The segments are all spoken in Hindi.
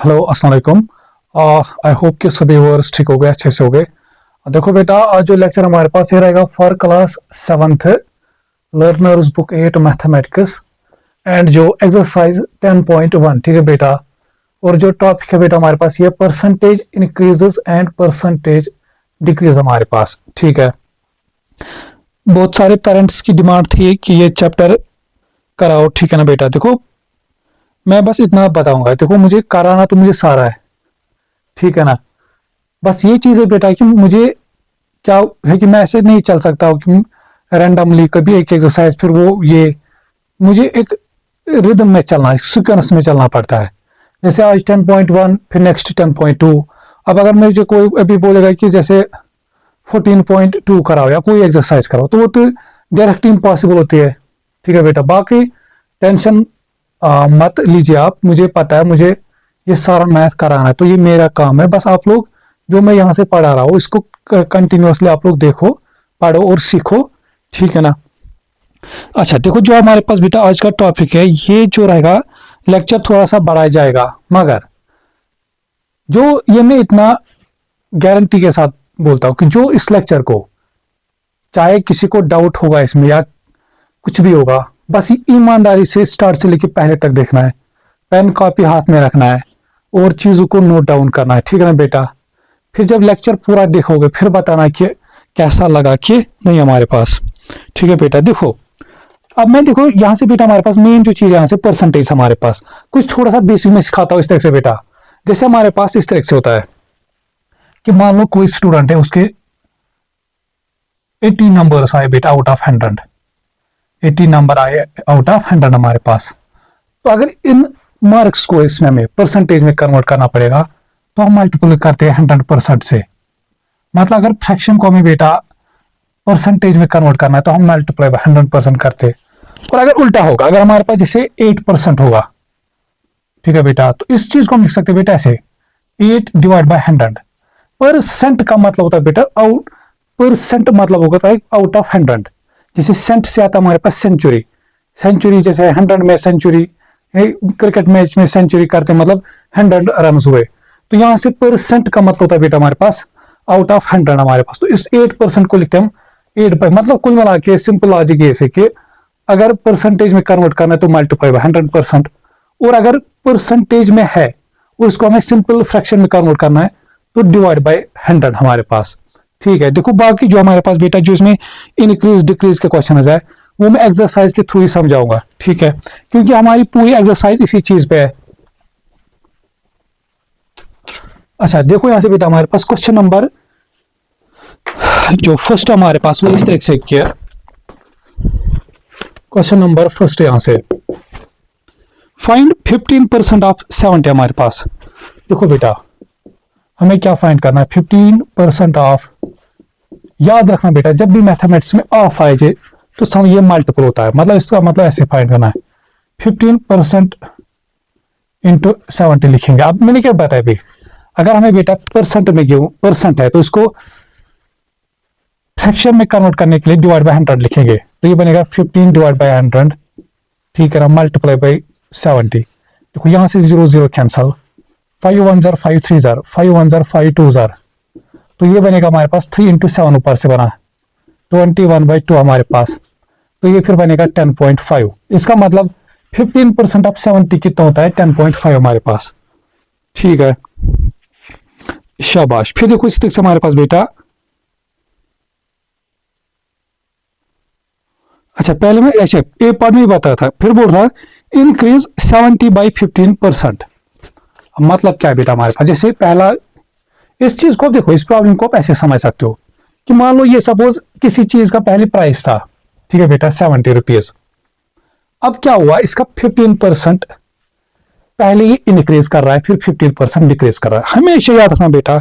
हेलो अस्सलाम वालेकुम। आई होप कि सभी वर्स ठीक हो गए, अच्छे से हो गए। देखो बेटा, आज जो लेक्चर हमारे पास ये रहेगा for class 7th learners book 8 mathematics and जो एक्सरसाइज 10.1। ठीक है बेटा, और जो टॉपिक है बेटा हमारे पास ये percentage increases and percentage decrease हमारे पास। ठीक है, बहुत सारे पेरेंट्स की डिमांड थी कि ये चैप्टर कराओ। ठीक है ना बेटा, देखो मैं बस इतना बताऊंगा। देखो मुझे कराना तो मुझे सारा है, ठीक है ना। बस ये चीज है बेटा कि मुझे क्या है कि मैं ऐसे नहीं चल सकता हूँ कि रैंडमली कभी एक एक्सरसाइज फिर वो ये, मुझे एक रिदम में चलना है, सीक्वेंस में चलना पड़ता है। जैसे आज 10.1 फिर नेक्स्ट 10.2। अब अगर मुझे कोई अभी बोलेगा कि जैसे 14.2 कराओ या कोई एक्सरसाइज कराओ तो वो तो डायरेक्ट इम्पॉसिबल होती है। ठीक है बेटा, बाकी टेंशन मत लीजिए आप, मुझे पता है, मुझे ये सारा मैथ कराना है तो ये मेरा काम है। बस आप लोग जो मैं यहाँ से पढ़ा रहा हूँ इसको कंटिन्यूअसली आप लोग देखो, पढ़ो और सीखो। ठीक है ना। अच्छा देखो, जो हमारे पास बेटा आज का टॉपिक है ये जो रहेगा लेक्चर थोड़ा सा बढ़ाया जाएगा, मगर जो ये मैं इतना गारंटी के साथ बोलता हूँ कि जो इस लेक्चर को, चाहे किसी को डाउट होगा इसमें या कुछ भी होगा, बस ये ईमानदारी से स्टार्ट से लेके पहले तक देखना है, पेन कॉपी हाथ में रखना है और चीजों को नोट डाउन करना है। ठीक है ना बेटा, फिर जब लेक्चर पूरा देखोगे फिर बताना कि कैसा लगा कि नहीं हमारे पास। ठीक है बेटा, देखो अब मैं देखो यहाँ से बेटा हमारे पास मेन जो चीज है यहाँ से परसेंटेज हमारे पास कुछ थोड़ा सा बेसिक में सिखाता हूँ इस तरह से बेटा। जैसे हमारे पास इस तरह से होता है कि मान लो कोई स्टूडेंट है, उसके 80 नंबर्स आए बेटा आउट ऑफ 100, 80 नंबर आए आउट ऑफ 100 हमारे पास। तो अगर इन मार्क्स को इसमें हमें परसेंटेज में कन्वर्ट करना पड़ेगा तो हम मल्टीपल करते हैं 100% से। मतलब अगर फ्रैक्शन को हमें बेटा परसेंटेज में कन्वर्ट करना है तो हम मल्टीप्लाई बाय 100% करते हैं। और अगर उल्टा होगा, अगर हमारे पास जैसे 8% होगा, ठीक है बेटा, तो इस चीज को हम लिख सकते हैं बेटा ऐसे 8 डिवाइड बाय 100। परसेंट का मतलब होता है बेटा आउट, परसेंट मतलब होता है आउट ऑफ 100। जैसे सेंट से आता है हमारे पास सेंचुरी, सेंचुरी जैसे 100 में सेंचुरी, क्रिकेट मैच में सेंचुरी करते मतलब 100 रन हुए। तो यहां से परसेंट का मतलब होता है बेटा हमारे पास आउट ऑफ 100 हमारे पास। तो इस 8% को लिखते हैं हम 8 बाई, मतलब कुल मिला के सिंपल लॉजिक ऐसे कि अगर परसेंटेज में कन्वर्ट करना है तो मल्टीप्लाई बाय 100%, और अगर परसेंटेज में है उसको हमें सिंपल फ्रैक्शन में कन्वर्ट करना है तो डिवाइड बाय 100 हमारे पास। ठीक है, देखो बाकी जो हमारे पास बेटा जो इसमें इंक्रीज डिक्रीज के क्वेश्चन है वो मैं एक्सरसाइज के थ्रू ही समझाऊंगा। ठीक है, क्योंकि हमारी पूरी एक्सरसाइज इसी चीज पे है। अच्छा देखो यहां से बेटा हमारे पास क्वेश्चन नंबर जो फर्स्ट हमारे पास वो इस तरह से किया, क्वेश्चन नंबर फर्स्ट यहां से फाइंड 15% ऑफ 70 हमारे पास। देखो बेटा हमें क्या फाइंड करना है, 15% ऑफ। याद रखना बेटा जब भी मैथमेटिक्स में ऑफ आए जाए तो सम ये मल्टीपल होता है, मतलब इसका मतलब ऐसे फाइंड करना है 15% इंटू 70 लिखेंगे। अब मैंने क्या बताया भाई, अगर हमें बेटा परसेंट में क्यों परसेंट है तो इसको फ्रैक्शन में कन्वर्ट करने के लिए डिवाइड बाय 100 लिखेंगे, तो ये बनेगा 15 डिवाइड बाय 100। ठीक है ना, मल्टीप्लाई बाय 70। देखो यहां से 0 0 cancel, 5 1 jar 5 3 jar 5 1 jar 5 2 jar, तो ये बनेगा हमारे पास 3 इंटू 7 ऊपर से बना 21/2 हमारे पास, तो ये फिर बनेगा 10.5। इसका मतलब 15% ऑफ 70 कितना होता है 10.5 हमारे पास। ठीक है, शाबाश। फिर देखो इस तरीके से हमारे पास बेटा, अच्छा पहले मैं ऐसे ए पार्ट में ही बताया था, फिर बोल रहा इंक्रीज 70 बाई 15%। मतलब क्या है बेटा हमारे पास, जैसे पहला इस चीज को देखो, इस प्रॉब्लम को आप ऐसे समझ सकते हो कि मान लो ये सपोज किसी चीज का पहले प्राइस था, ठीक है बेटा 70 रुपीज। अब क्या हुआ, इसका 15% पहले ही इंक्रीज कर रहा है, फिर 15% डिक्रीज कर रहा है। हमेशा याद रखना बेटा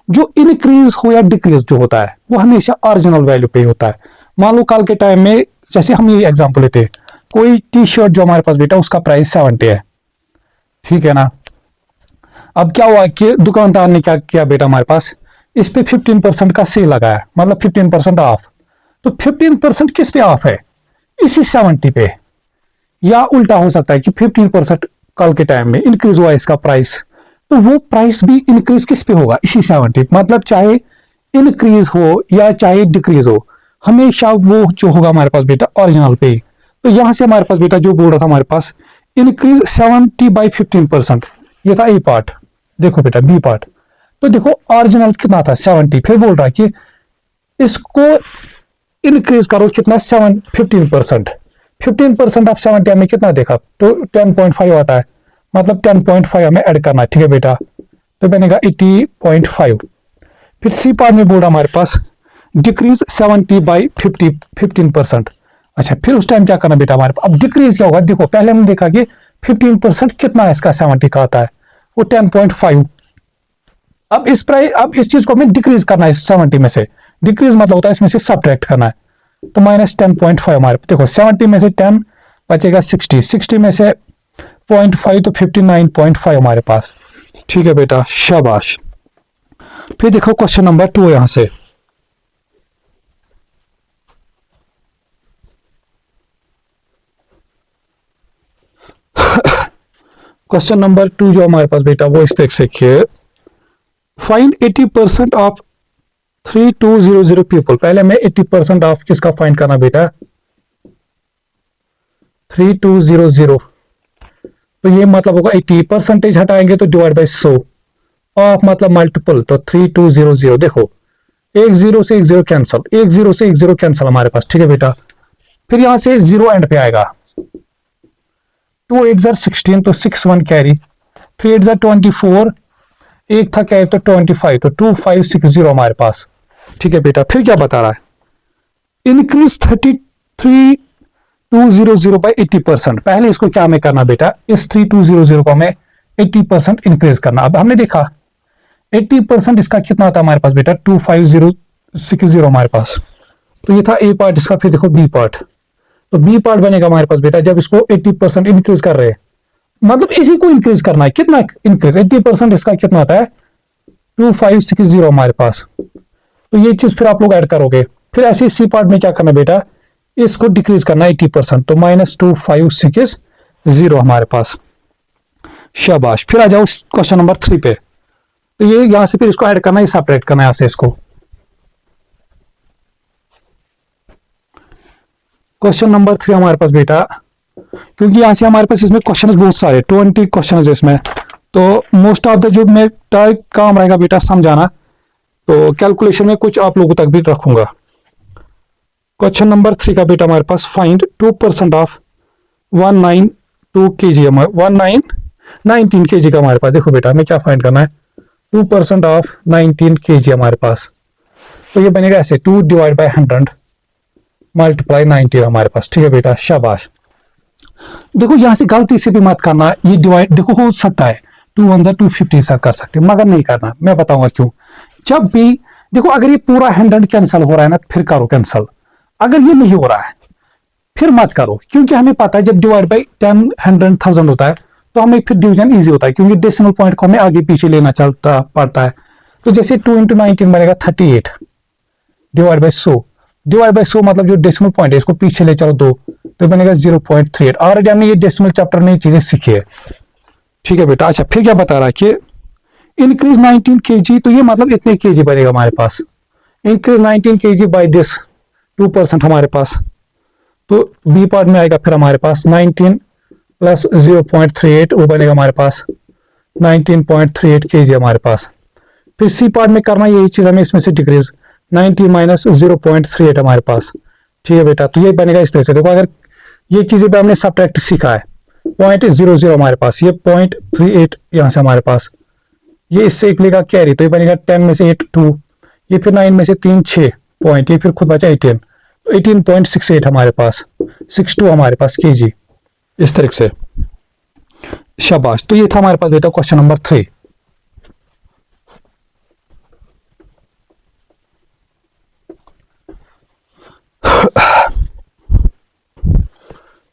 जो इंक्रीज हो या डिक्रीज जो होता है वो हमेशा ओरिजिनल वैल्यू पे ही होता है। मान लो कल के टाइम में जैसे हम ये एग्जांपल लेते हैं, कोई टी शर्ट जो हमारे पास बेटा उसका प्राइस 70 है, ठीक है ना। अब क्या हुआ कि दुकानदार ने क्या किया बेटा हमारे पास इस पे 15% का सेल लगाया, मतलब 15% ऑफ। तो 15% किस पे ऑफ है, इसी 70 पे। या उल्टा हो सकता है कि 15% कल के टाइम में इंक्रीज हुआ इसका प्राइस, तो वो प्राइस भी इंक्रीज किस पे होगा, इसी 70। मतलब चाहे इंक्रीज हो या चाहे डिक्रीज हो, हमेशा वो जो होगा हमारे पास बेटा ओरिजिनल पे। तो यहां से हमारे पास बेटा जो बोल रहा था हमारे पास इंक्रीज 70/15%, ये था ए पार्ट। देखो बेटा बी पार्ट, तो देखो ओरिजिनल कितना था 70, फिर बोल रहा है कि इसको इंक्रीज करो कितना 15%। 15% ऑफ 70 हमें कितना देखा, तो 10.5 आता है, मतलब 10.5 हमें ऐड करना है। ठीक है बेटा, तो बनेगा 80.5। फिर सी पार्ट में बोल रहा हमारे पास डिक्रीज 70/15%। अच्छा, फिर उस टाइम क्या करना बेटा हमारे पास, अब डिक्रीज क्या होगा, देखो पहले हमने देखा कि 15% कितना है इसका 70 का आता है, वो 10.5। अब इस चीज को हमें डिक्रीज करना है 70 में से। डिक्रीज मतलब होता है इसमें से सब्ट्रैक्ट करना है, तो -10.5 हमारे, देखो 70 में से 10 बचेगा 60 में से 0.5 तो 59.5 हमारे पास। ठीक है बेटा, शाबाश। फिर देखो क्वेश्चन नंबर 2 यहां से, क्वेश्चन नंबर 2 जो हमारे पास बेटा वो इस तरह से देखिए, फाइंड 80% ऑफ 3200 पीपल। पहले हमें 80% ऑफ किसका फाइंड करना बेटा, 3200, तो ये मतलब होगा 80%, हटाएंगे तो डिवाइड बाय 100, ऑफ मतलब मल्टीपल, तो 3200। देखो एक जीरो से एक जीरो कैंसल, एक जीरो से एक जीरो कैंसल हमारे पास। ठीक है बेटा, फिर यहां से जीरो एंड पे आएगा, 2 8 जार 16, तो 6 1 कैरी, 3 8 जार 24, एक था कैरी तो 25, तो 2560 हमारे पास। ठीक है बेटा, फिर क्या बता रहा है, इंक्रीज 33200 बाई 80%। पहले इसको क्या हमें करना बेटा, इस 3200 को हमें 80% इंक्रीज करना। अब हमने देखा 80% इसका कितना था हमारे पास बेटा, 25060 हमारे पास। तो ये था ए पार्ट इसका। फिर देखो बी पार्ट, तो बी पार्ट बनेगा हमारे पास बेटा, जब इसको 80% इंक्रीज कर रहे हैं, मतलब इसी को इंक्रीज करना है, कितना इंक्रीज, 80% इसका कितना आता है 2560 हमारे पास। तो ये चीज फिर आप लोग ऐड करोगे। फिर ऐसे सी पार्ट में क्या करना बेटा, इसको डिक्रीज करना 80%, तो -2560 हमारे पास। शाबाश। फिर आ जाओ क्वेश्चन नंबर 3 पे, तो ये यहां से फिर इसको ऐड करना है, सेपरेट करना है यहां से इसको। क्वेश्चन नंबर 3 हमारे पास बेटा, क्योंकि यहां से हमारे पास इसमें क्वेश्चन बहुत सारे 20 क्वेश्चन है इसमें, तो मोस्ट ऑफ द जो मेरा काम रहेगा बेटा समझाना, तो कैलकुलेशन में कुछ आप लोगों तक भी रखूंगा। क्वेश्चन नंबर 3 का बेटा हमारे पास फाइंड 2% ऑफ 192 kg, 19 kg का हमारे पास। देखो बेटा हमें क्या फाइंड करना है, 2% ऑफ 19 kg हमारे पास, तो ये बनेगा ऐसे 2 डिवाइड बाय 100 मल्टीप्लाई 19 हमारे पास। ठीक है बेटा, शाबाश। देखो यहां से गलती से भी मत करना, ये डिवाइड देखो हो सकता है 2 1 250 से कर सकते, मगर नहीं करना, मैं बताऊंगा क्यों। जब भी देखो अगर ये पूरा 100 कैंसिल हो रहा है ना, फिर करो कैंसिल। अगर ये नहीं हो रहा है फिर मत करो, क्योंकि हमें पता है जब डिवाइड बाई 10 100 1000 होता है तो हमें फिर डिवीजन इजी होता है, क्योंकि डेसिमल पॉइंट को हमें आगे पीछे लेना चलता पड़ता है। तो जैसे 2 × 19 बनेगा 38 डिवाइड बाई 100, डिवाइड बाई 100 मतलब जो डेसिमल पॉइंट है इसको पीछे ले चलो 2, तो बनेगा 0.38। ऑलरेडी हमने ये डेसिमल चैप्टर में ये चीजें सीखी है। ठीक है बेटा, अच्छा फिर क्या बता रहा है कि इंक्रीज 19 kg, तो ये मतलब इतने kg बनेगा हमारे पास, इंक्रीज 19 kg बाय दिस 2% हमारे पास। तो बी पार्ट में आएगा फिर हमारे पास 19 प्लस 0.38, वो बनेगा हमारे पास 19.38 kg हमारे पास। फिर सी पार्ट में करना यही चीज हमें, इसमें से डिक्रीज 90 माइनस 0.38 हमारे पास। ठीक है बेटा, तो ये बनेगा इस तरह से। देखो अगर ये चीजें भी हमने सब्ट्रैक्ट सीखा है, 0.00 हमारे पास, ये 0.38 यहां से हमारे पास, ये इससे एक लेगा कैरी, तो ये बनेगा 10 में से 8 2, ये फिर 9 में से 3 6 पॉइंट, ये फिर खुद बचा 18, 18.68 हमारे पास, 62 हमारे पास kg, इस तरह से। शाबाश। तो ये था हमारे पास बेटा क्वेश्चन नंबर 3।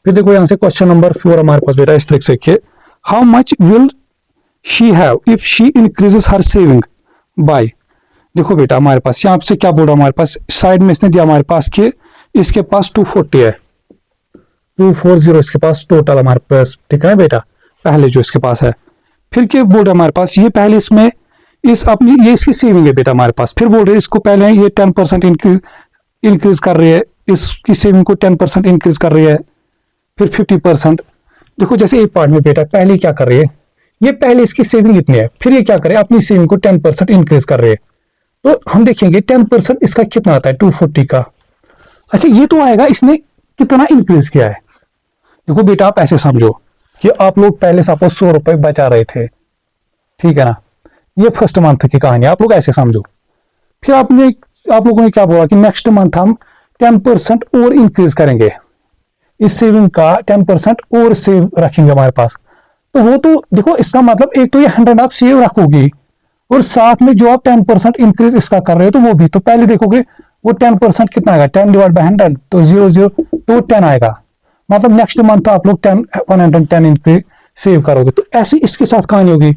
फिर देखो यहां से क्वेश्चन नंबर 4 हमारे पास बेटा इस तरह से कि how much will she have if she increases her saving by. देखो बेटा हमारे पास यहाँ से क्या बोल रहा है, हमारे पास साइड में इसने दिया हमारे पास कि इसके पास 240 है, 240 इसके पास टोटल हमारे पास। ठीक है बेटा, पहले जो इसके पास है फिर क्या बोल रहे हैं हमारे पास, ये पहले इसमें इस अपनी ये इसकी सेविंग है बेटा हमारे पास, फिर बोल रहे हैं इसको पहले ये 10% इंक्रीज कर रही है, इसकी सेविंग को 10% इंक्रीज कर रही है, फिर 50%। देखो जैसे एक पार्ट में बेटा पहले क्या कर रही है, ये पहले इसकी सेविंग इतनी है, फिर ये क्या करे अपनी सेविंग को 10% इंक्रीज कर रही है। तो हम देखेंगे 10% इसका कितना आता है 240 का। अच्छा ये तो आएगा इसने कितना इंक्रीज किया है। देखो बेटा आप ऐसे समझो कि आप लोग पहले सपोज 100 रुपए बचा रहे थे, ठीक है ना, ये फर्स्ट मंथ की कहानी, आप लोग ऐसे समझो। फिर आप लोगों ने क्या बोला कि नेक्स्ट मंथ हम 10% और इंक्रीज करेंगे, इस सेविंग का 10% और सेव रखेंगे हमारे पास। तो वो तो देखो इसका मतलब एक तो ये 100 आप सेव रखोगी और साथ में जो आप 10% इंक्रीज इसका कर रहे हो तो वो भी। तो पहले देखोगे वो 10% कितना आएगा, 10 डिवाइड बाई 100 तो 0 तो 10 आएगा, मतलब नेक्स्ट मंथ आप लोग 110 इंक्रीज सेव करोगे। तो ऐसी इसके साथ कहानी होगी।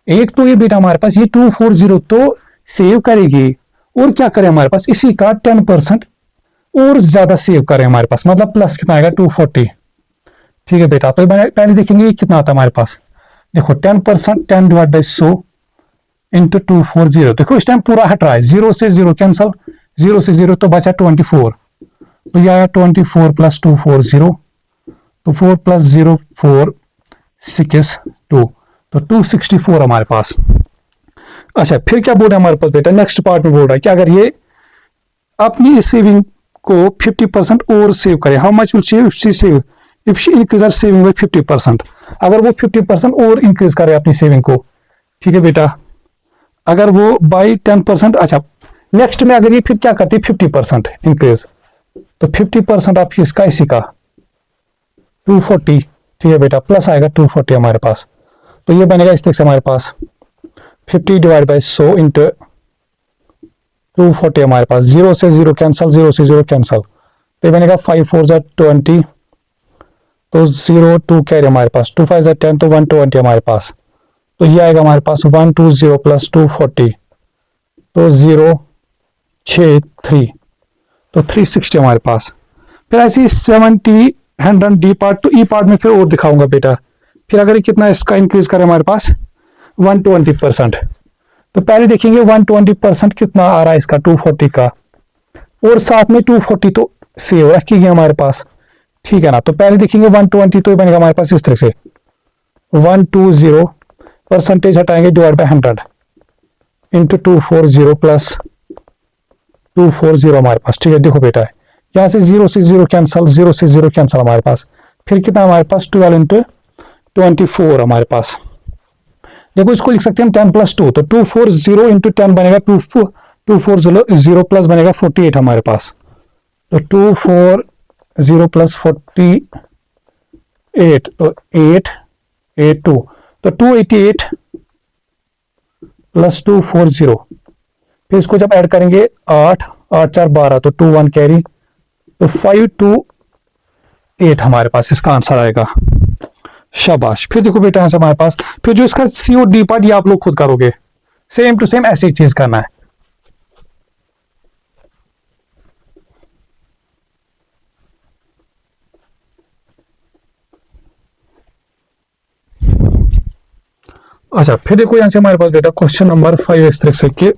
एक तो ये बेटा हमारे पास ये 240 तो सेव करेगी और क्या करें हमारे पास इसी का 10% और ज्यादा सेव करें हमारे पास, मतलब प्लस कितना आएगा 240। ठीक है बेटा, तो पहले देखेंगे ये कितना आता है हमारे पास। देखो 10%, 10 डिवाइड बाई 100 इंटू 240। देखो इस टाइम पूरा हट रहा है, 0 से 0 कैंसल, 0 से 0 तो बचा 24, तो यह आया 24 प्लस 240, तो 4 प्लस 0 4 6 2, तो 264 हमारे पास। अच्छा फिर क्या बोल रहा है हमारे पास बेटा, नेक्स्ट पार्ट में बोल रहा है कि अगर ये अपनी इस सेविंग को 50% और सेव करे, how much will save if she increase her saving by 50%। अगर वो 50% और इंक्रीज करे अपनी सेविंग को, ठीक है बेटा, अगर वो बाई 10%। अच्छा नेक्स्ट में अगर ये फिर क्या करती है 50% इंक्रीज, तो 50% आपकी इसका इसी का 240, ठीक है बेटा, प्लस आएगा 240 हमारे पास। तो ये बनेगा इस तरह से हमारे पास 50 डिवाइड बाई 100 इंटू 240 हमारे पास, 0 से 0 कैंसल, 0 से 0 कैंसल, तो ये बनेगा 5 4 20, तो 0 2 कैरी हमारे पास, 2 5 10 तो 120 हमारे पास। तो ये आएगा हमारे पास 120 प्लस 240, तो 0 6 3, तो 360 हमारे पास। फिर ऐसी 70 100 डी पार्ट, तो ई पार्ट में फिर और दिखाऊंगा बेटा। फिर अगर ये कितना इसका इंक्रीज करें हमारे पास 120%, तो पहले देखेंगे 120% कितना आ रहा है इसका 240 का, और साथ में 240 तो सेव रखेंगे हमारे पास, ठीक है ना। तो पहले देखेंगे 120 तो ये बनेगा हमारे पास इस तरह से 120 परसेंटेज हटाएंगे डिवाइड बाय 100 इंटू 240 प्लस 240 हमारे पास, ठीक है। देखो बेटा यहाँ से 0 से 0 कैंसल, 0 से 0 कैंसल हमारे पास, फिर कितना हमारे पास 12 इंटू 24 हमारे पास। देखो इसको लिख सकते हैं हम 10 प्लस 2, तो 240 इंटू 10 बनेगा 240 प्लस बनेगा 48 हमारे पास, तो 240 प्लस 48 तो 882, तो 288 प्लस 240, फिर इसको जब ऐड करेंगे 8 8 4 12, तो 2 1 कैरी, तो 528 हमारे पास इसका आंसर आएगा। शाबाश। फिर देखो बेटा आंसर हमारे पास, फिर जो इसका सी और डी पार्ट ये आप लोग खुद करोगे, सेम टू सेम ऐसी चीज करना है। अच्छा फिर देखो यहां से हमारे पास बेटा क्वेश्चन नंबर 5 इस तरह से कि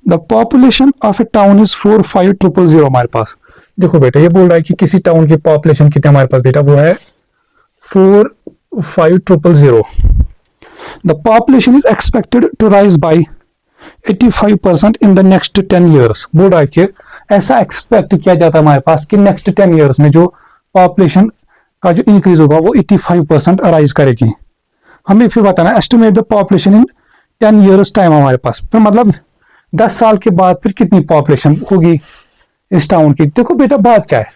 the population of A town is 45000 हमारे पास। देखो बेटा ये बोल रहा है कि किसी टाउन की पॉपुलेशन कितनी हमारे पास बेटा, वो है 45000। The population is expected to rise by 85% in the next 10 years. बोल रहा है कि ऐसा एक्सपेक्ट किया जाता है हमारे पास कि नेक्स्ट 10 ईयर्स में जो पॉपुलेशन का जो इंक्रीज होगा वो 85% राइज करेगी। हमें फिर बताना estimate the population in 10 years time हमारे पास, फिर मतलब 10 साल के बाद फिर कितनी पॉपुलेशन होगी इस टाउन की। देखो बेटा बात क्या है,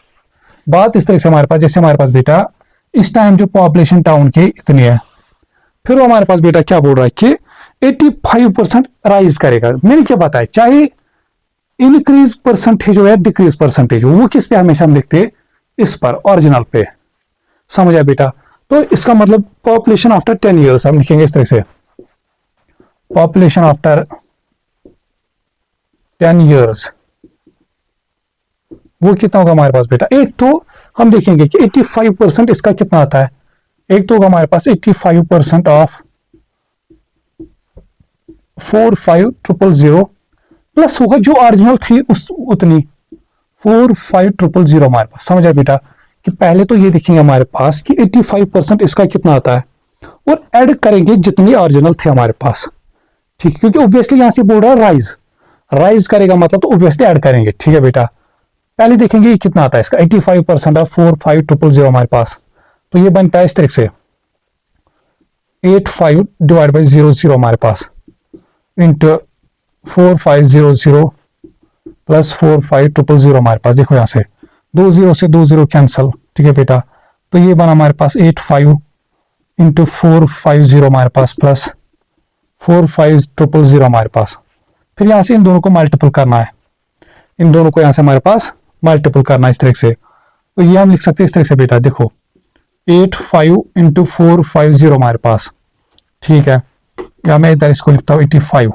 बात इस तरह से हमारे पास, जैसे हमारे पास बेटा इस टाइम जो पॉपुलेशन टाउन की इतनी है, फिर वो हमारे पास बेटा क्या बोल रहा है कि 85% राइज करेगा। मैंने क्या बताया, चाहे इंक्रीज परसेंटेज हो या डिक्रीज परसेंटेज हो, वो किस पे हमेशा हम लिखते हैं, इस पर, ओरिजिनल पे। समझा बेटा। तो इसका मतलब पॉपुलेशन आफ्टर 10 ईयर्स हम लिखेंगे इस तरह से, पॉपुलेशन आफ्टर 10 ईयर्स वो कितना होगा हमारे पास बेटा। एक तो हम देखेंगे कि 85% इसका कितना आता है, एक तो होगा हमारे पास 85% ऑफ 4500 प्लस होगा जो ओरिजिनल थी उस उतनी 45000 हमारे पास। समझा बेटा कि पहले तो ये देखेंगे हमारे पास कि 85% इसका कितना आता है और ऐड करेंगे जितनी ओरिजिनल थे हमारे पास। ठीक, क्योंकि ऑब्वियसली यहां से बोल रहा है राइज करेगा मतलब तो ऑब्वियसली ऐड करेंगे। ठीक है बेटा, पहले देखेंगे ये कितना आता है इसका 85% ऑफ 45000 हमारे पास, तो ये बनता है इस तरीके से 85 डिवाइड बाई 00 हमारे पास इंटू 4500 प्लस 45000 हमारे पास। देखो यहां से 20 से 20 कैंसल। ठीक है बेटा, तो ये बना हमारे पास 85 इंटू 450 हमारे पास प्लस 45000 हमारे पास। फिर यहां से इन दोनों को मल्टीपल करना है, इन दोनों को यहां से हमारे पास मल्टीपल करना है इस तरीके से। तो ये हम लिख सकते हैं इस तरीके से बेटा, देखो 85 इंटू 450 हमारे पास। ठीक है, या मैं इधर इसको लिखता हूँ 85।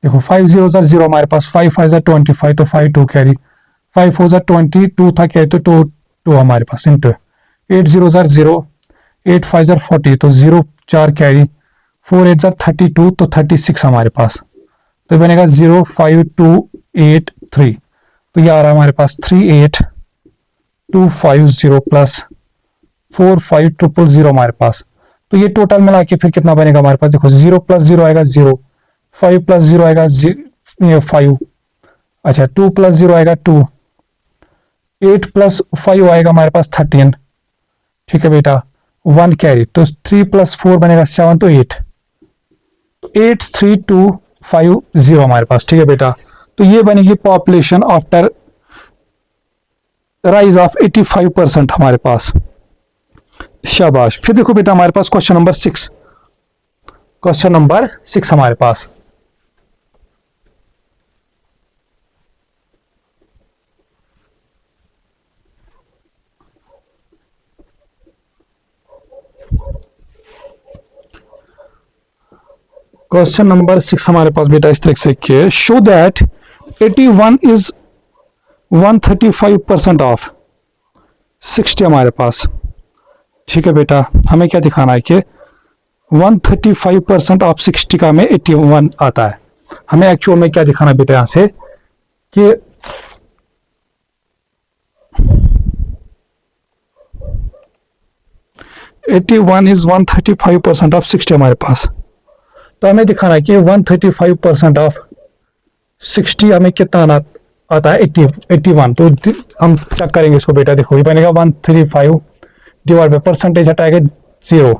देखो 5 0 0 हमारे पास, 5 5 25 तो 5 2 कैरी, 5 4 22 था कैरी तो 2 2 हमारे पास इंटू 8 0 0, 8 5 40 तो 0 4 कैरी, 4 8 32 तो 36 हमारे पास। तो बनेगा 05283। तो ये आ रहा है हमारे पास 38250 प्लस 45000 हमारे पास। तो ये टोटल मिला के फिर कितना बनेगा हमारे पास, देखो 0 प्लस 0 आएगा 0, 5 प्लस 0 आएगा 5, अच्छा 2 प्लस 0 आएगा 2, 8 प्लस 5 आएगा हमारे पास 13। ठीक है बेटा, 1 कैरी, तो 3 प्लस 4 बनेगा 7 तो 8, 83250 हमारे पास। ठीक है बेटा, तो ये बनेगी पॉपुलेशन आफ्टर राइज ऑफ 85% हमारे पास। शाबाश। फिर देखो बेटा हमारे पास क्वेश्चन नंबर 6, क्वेश्चन नंबर 6 हमारे पास। क्वेश्चन नंबर 6 हमारे पास बेटा इस तरह से कि शो दैट 81 इज 135% ऑफ 60 हमारे पास। ठीक है बेटा, हमें क्या दिखाना है कि 135% ऑफ 60 का में 81 आता है। हमें एक्चुअल में क्या दिखाना है बेटा यहां से कि (81) इज 135% ऑफ 60 हमारे पास। तो हमें दिखाना है कि 135% ऑफ 60 हमें कितना आता है 81। तो हम चेक करेंगे इसको बेटा, देखो ये बनेगा 135 डिवाइड बाई परसेंटेज हटाएगा 0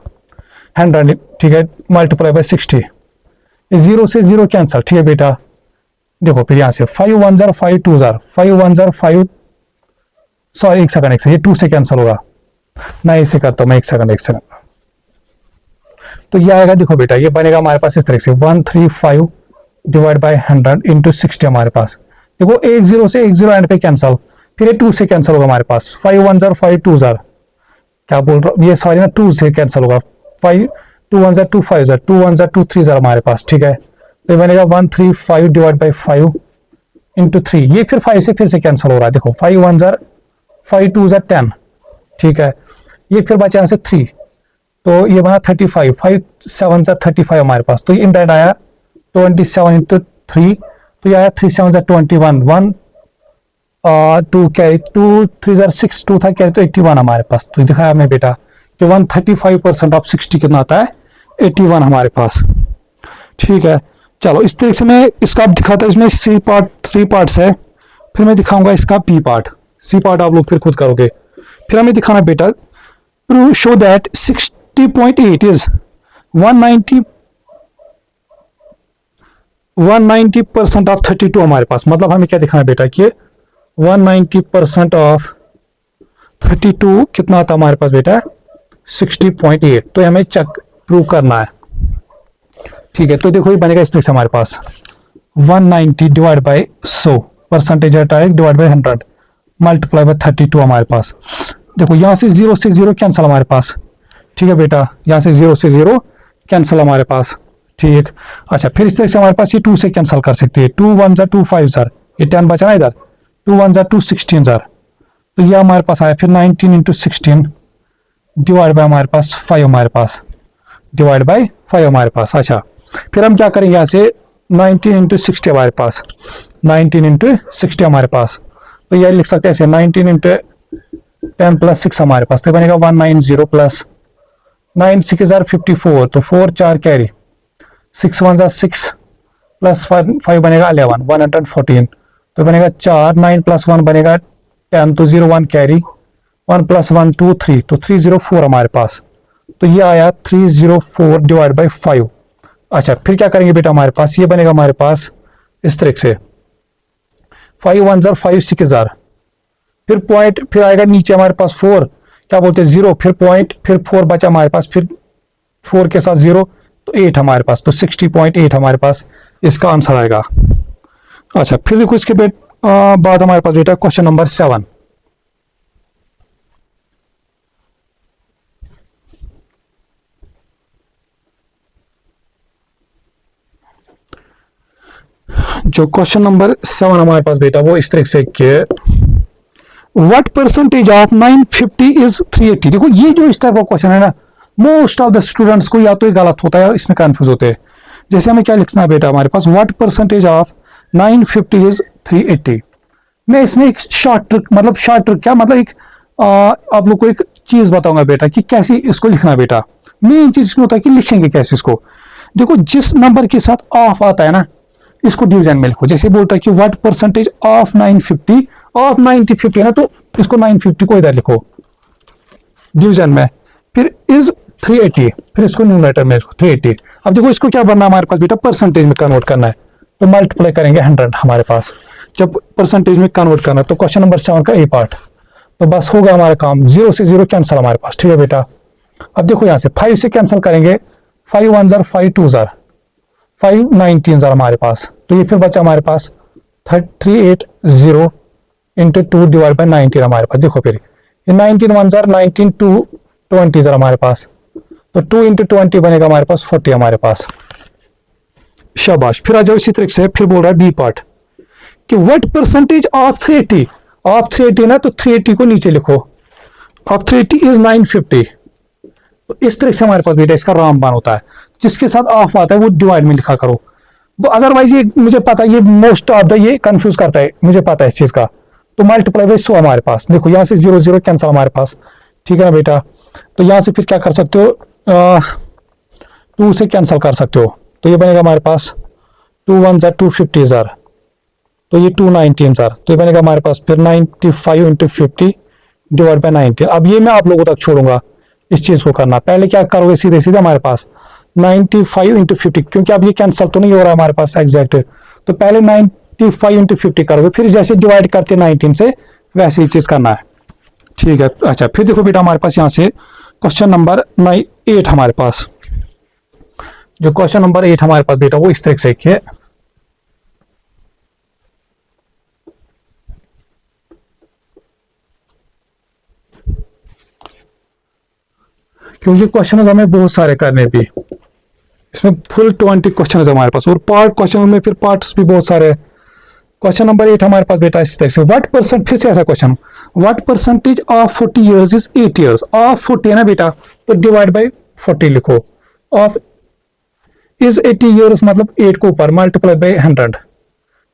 100। ठीक है, मल्टीप्लाई बाई 60, 0 से 0 कैंसल। ठीक है बेटा, देखो फिर यहाँ से 5 1 0 5 2 0 5 1 0 5, सॉरी एक सेकंड ये 2 से कैंसल होगा ना, इसे करता हूँ मैं, एक सेकंड। तो ये आएगा, देखो बेटा ये बनेगा हमारे पास इस तरह से 135 डिवाइड बाई 100 इंटू 60 हमारे पास। देखो 1 0 से 1 0 एंड पे कैंसल, फिर ये 2 से कैंसल होगा हमारे पास, 5 1 0 5 2 0, क्या बोल रहा हूँ ये सॉरी ना 2 से कैंसल होगा, 5 2 1 0 2 5 0 2 1 0 2 3 0 हमारे पास। ठीक है, तो ये बनेगा 135 डिवाइड बाई 5 इंटू 3, ये फिर 5 से फिर से कैंसल हो रहा है। देखो 5 1 0 5 2 0 10। ठीक है, ये फिर बचा यहाँ से 3, तो ये बना 35, 5 7 35 हमारे पास। तो इन दैट आया 27 इंटू 3, तो ये आया 3 7 21, 1 2 कैरी, 2 3 6 2 था कैरी, तो 81 हमारे पास। तो दिखाया हमें बेटा कि 135% ऑफ 60 कितना आता है 81 हमारे पास। ठीक है, चलो इस तरीके से मैं इसका दिखाता हूँ। इसमें सी पार्ट 3 पार्ट्स है, फिर मैं दिखाऊंगा इसका बी पार्ट। सी पार्ट आप लोग फिर खुद करोगे। फिर हमें दिखाना बेटा to show that 60.8 is 190% of 32 हमारे पास। मतलब हमें क्या दिखाना बेटा कि 190% ऑफ 32 कितना आता हमारे पास बेटा 60.8। तो हमें चेक प्रूव करना है। ठीक है, तो देखो ये बनेगा इस तरह से हमारे पास 190 divide by 100 percentage divide by 100 multiply by 32 हमारे पास। देखो यहाँ से 0 से 0 कैंसिल हमारे पास। ठीक है बेटा, यहाँ से 0 से 0 कैंसिल हमारे पास। ठीक, अच्छा फिर इस तरह से हमारे पास ये 2 से कैंसिल कर सकते हैं, 2 1 0 2 5 0, ये 10 बचा ना इधर, 2 1 0 2 16 0, तो ये हमारे पास आया। फिर 19 इंटू 16 डिवाइड बाई हमारे पास 5 हमारे पास, डिवाइड बाई 5 हमारे पास। अच्छा फिर हम क्या करेंगे यहाँ से 19 इंटू 60 हमारे पास, 19 इंटू 60 हमारे पास, तो ये लिख सकते हैं ऐसे 19 इंटू 10 प्लस 6 हमारे पास, तो बनेगा 190 प्लस 9 6 जार 54, तो 4 4 कैरी, 6 1 जार 6 प्लस 5 बनेगा 11, 114, तो बनेगा 4, 9 प्लस 1 बनेगा 10, तो 0 1 कैरी, 1 प्लस 1 2 3, तो 304 हमारे पास, तो ये आया 304 डिवाइड बाई 5। अच्छा फिर क्या करेंगे बेटा, हमारे पास ये बनेगा हमारे पास इस तरीके से 5 1 जार 5 6 जार, फिर पॉइंट, फिर आएगा नीचे हमारे पास 4, क्या बोलते हैं 0, फिर पॉइंट, फिर 4 बचा हमारे पास, फिर 4 के साथ 0, तो 8 हमारे पास, तो 60.8 हमारे पास इसका आंसर आएगा। अच्छा फिर देखो इसके बाद हमारे पास बेटा क्वेश्चन नंबर 7। जो क्वेश्चन नंबर 7 हमारे पास बेटा वो इस तरह से कि व्हाट परसेंटेज ऑफ 950 इज 380। देखो ये जो इस टाइप का क्वेश्चन है ना, मोस्ट ऑफ द स्टूडेंट्स को या तो ये गलत होता है, इसमें कंफ्यूज होते हैं। जैसे हमें क्या लिखना है बेटा हमारे पास, व्हाट परसेंटेज ऑफ 950 इज 380। मैं इसमें एक शॉर्ट ट्रिक, मतलब शॉर्ट ट्रिक क्या मतलब, एक आप लोग को एक चीज बताऊंगा बेटा कि कैसे इसको लिखना बेटा। मेन चीज इसमें होता है कि लिखेंगे कैसे इसको। देखो जिस नंबर के साथ ऑफ आता है ना, इसको डिवीजन में लिखो। जैसे बोलता है कि व्हाट परसेंटेज ऑफ 950 ऑफ 950 है ना, तो इसको 950 को इधर लिखो डिवीजन में, फिर इज 380, फिर इसको न्यूमरेटर में लिखो 380। अब देखो इसको क्या बनना है हमारे पास बेटा, परसेंटेज में कन्वर्ट करना है, तो मल्टीप्लाई करेंगे 100 हमारे पास। जब परसेंटेज में कन्वर्ट करना है तो क्वेश्चन नंबर 7 का ए पार्ट, तो बस होगा हमारा काम, 0 से 0 कैंसिल हमारे पास, ठीक है बेटा। अब देखो यहाँ से 5 से कैंसिल करेंगे, 5 1 जार 5 2 जार 5 19 जार हमारे पास, तो ये फिर बचा हमारे पास 380 इंटू 2 डिवाइड बाई 19 हमारे पास। देखो फिर ये 19 1 जार 19 2 20 जार हमारे पास, तो 2 इंटू 20 बनेगा हमारे पास 40 हमारे पास। शाबाश। फिर आ जाओ इसी तरीके से, फिर बोल रहा है बी पार्ट कि व्हाट परसेंटेज ऑफ 380, ऑफ 380 ना, तो 380 को नीचे लिखो, ऑफ 380 इज 950। तो इस तरह से हमारे पास बेटा इसका रामबान होता है, जिसके साथ ऑफ आता है वो डिवाइड में लिखा करो। वो अदरवाइज ये मुझे पता है, ये मोस्ट ऑफ द ये कंफ्यूज करता है, मुझे पता है इस चीज का। तो मल्टीप्लाई बाई 100 हमारे पास, देखो यहाँ से 0 0 कैंसिल हमारे पास, ठीक है ना बेटा। तो यहाँ से फिर क्या कर सकते हो, 2 से कैंसिल कर सकते हो, तो ये बनेगा हमारे पास 2 1 जार 250 जार, तो ये 219 जार, तो ये बनेगा हमारे पास फिर 95 इंटू 50 डिवाइड बाई 19। अब ये मैं आप लोगों तक छोड़ूंगा इस चीज को करना। पहले क्या करोगे, सीधे सीधे हमारे पास 95 इंटू 50, क्योंकि अब ये कैंसिल तो नहीं हो रहा हमारे पास एग्जैक्ट, तो पहले 95 इंटू 50 करोगे, फिर जैसे डिवाइड करते 19 से वैसे ही चीज करना है, ठीक है। अच्छा फिर देखो बेटा हमारे पास यहाँ से क्वेश्चन नंबर 8 हमारे पास, जो क्वेश्चन नंबर 8 हमारे पास बेटा वो इस तरह से है, क्योंकि क्वेश्चन हमें बहुत सारे करने भी, इसमें फुल 20 क्वेश्चन है हमारे पास, और पार्ट क्वेश्चन में फिर पार्ट्स भी बहुत सारे। क्वेश्चन नंबर 8 हमारे पास बेटा इस तरह से, व्हाट परसेंट, फिर से ऐसा question, what percentage of 40 years is 8 years. Of 40 है ना बेटा, तो डिवाइड बाई 40 लिखो, ऑफ इज 80 इयर्स मतलब 8 को ऊपर मल्टीप्लाई बाई 100।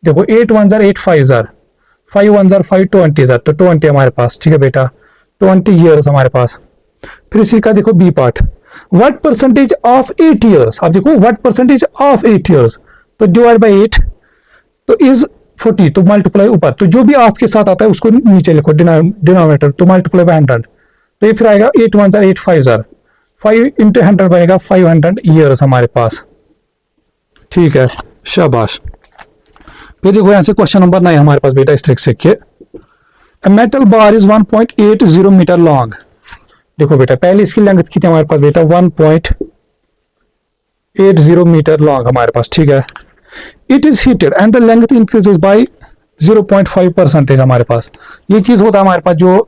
देखो 8 1 जार 8 5 जार, 5 1 जार 5 20 जार, तो 20 हमारे पास, ठीक है बेटा, 20 इयर्स हमारे पास। फिर इसी का देखो B part, what percentage of 8 years. अब देखो व्हाट परसेंटेज ऑफ 8 इयर्स, तो डिवाइड बाई 8, तो इज 40, तो मल्टीप्लाई ऊपर, तो जो भी आपके साथ आता है उसको नीचे लिखो डिनोमिनेटर, तो मल्टीप्लाई बाई 100, तो ये फिर आएगा 8 1 जार 8 5 जार, 5 इंटू 100 बनेगा 500 ईयर्स हमारे पास, ठीक है। शाबाश। फिर देखो यहाँ से क्वेश्चन नंबर 9 हमारे पास बेटा इस तरह से, a metal bar is 1.80 metre long. देखो बेटा पहले इसकी लेंथ कितनी हमारे पास बेटा, 1.80 मीटर लॉन्ग हमारे पास, ठीक है। It is heated and the length increases by 0.5% हमारे पास। ये चीज होता है हमारे पास, जो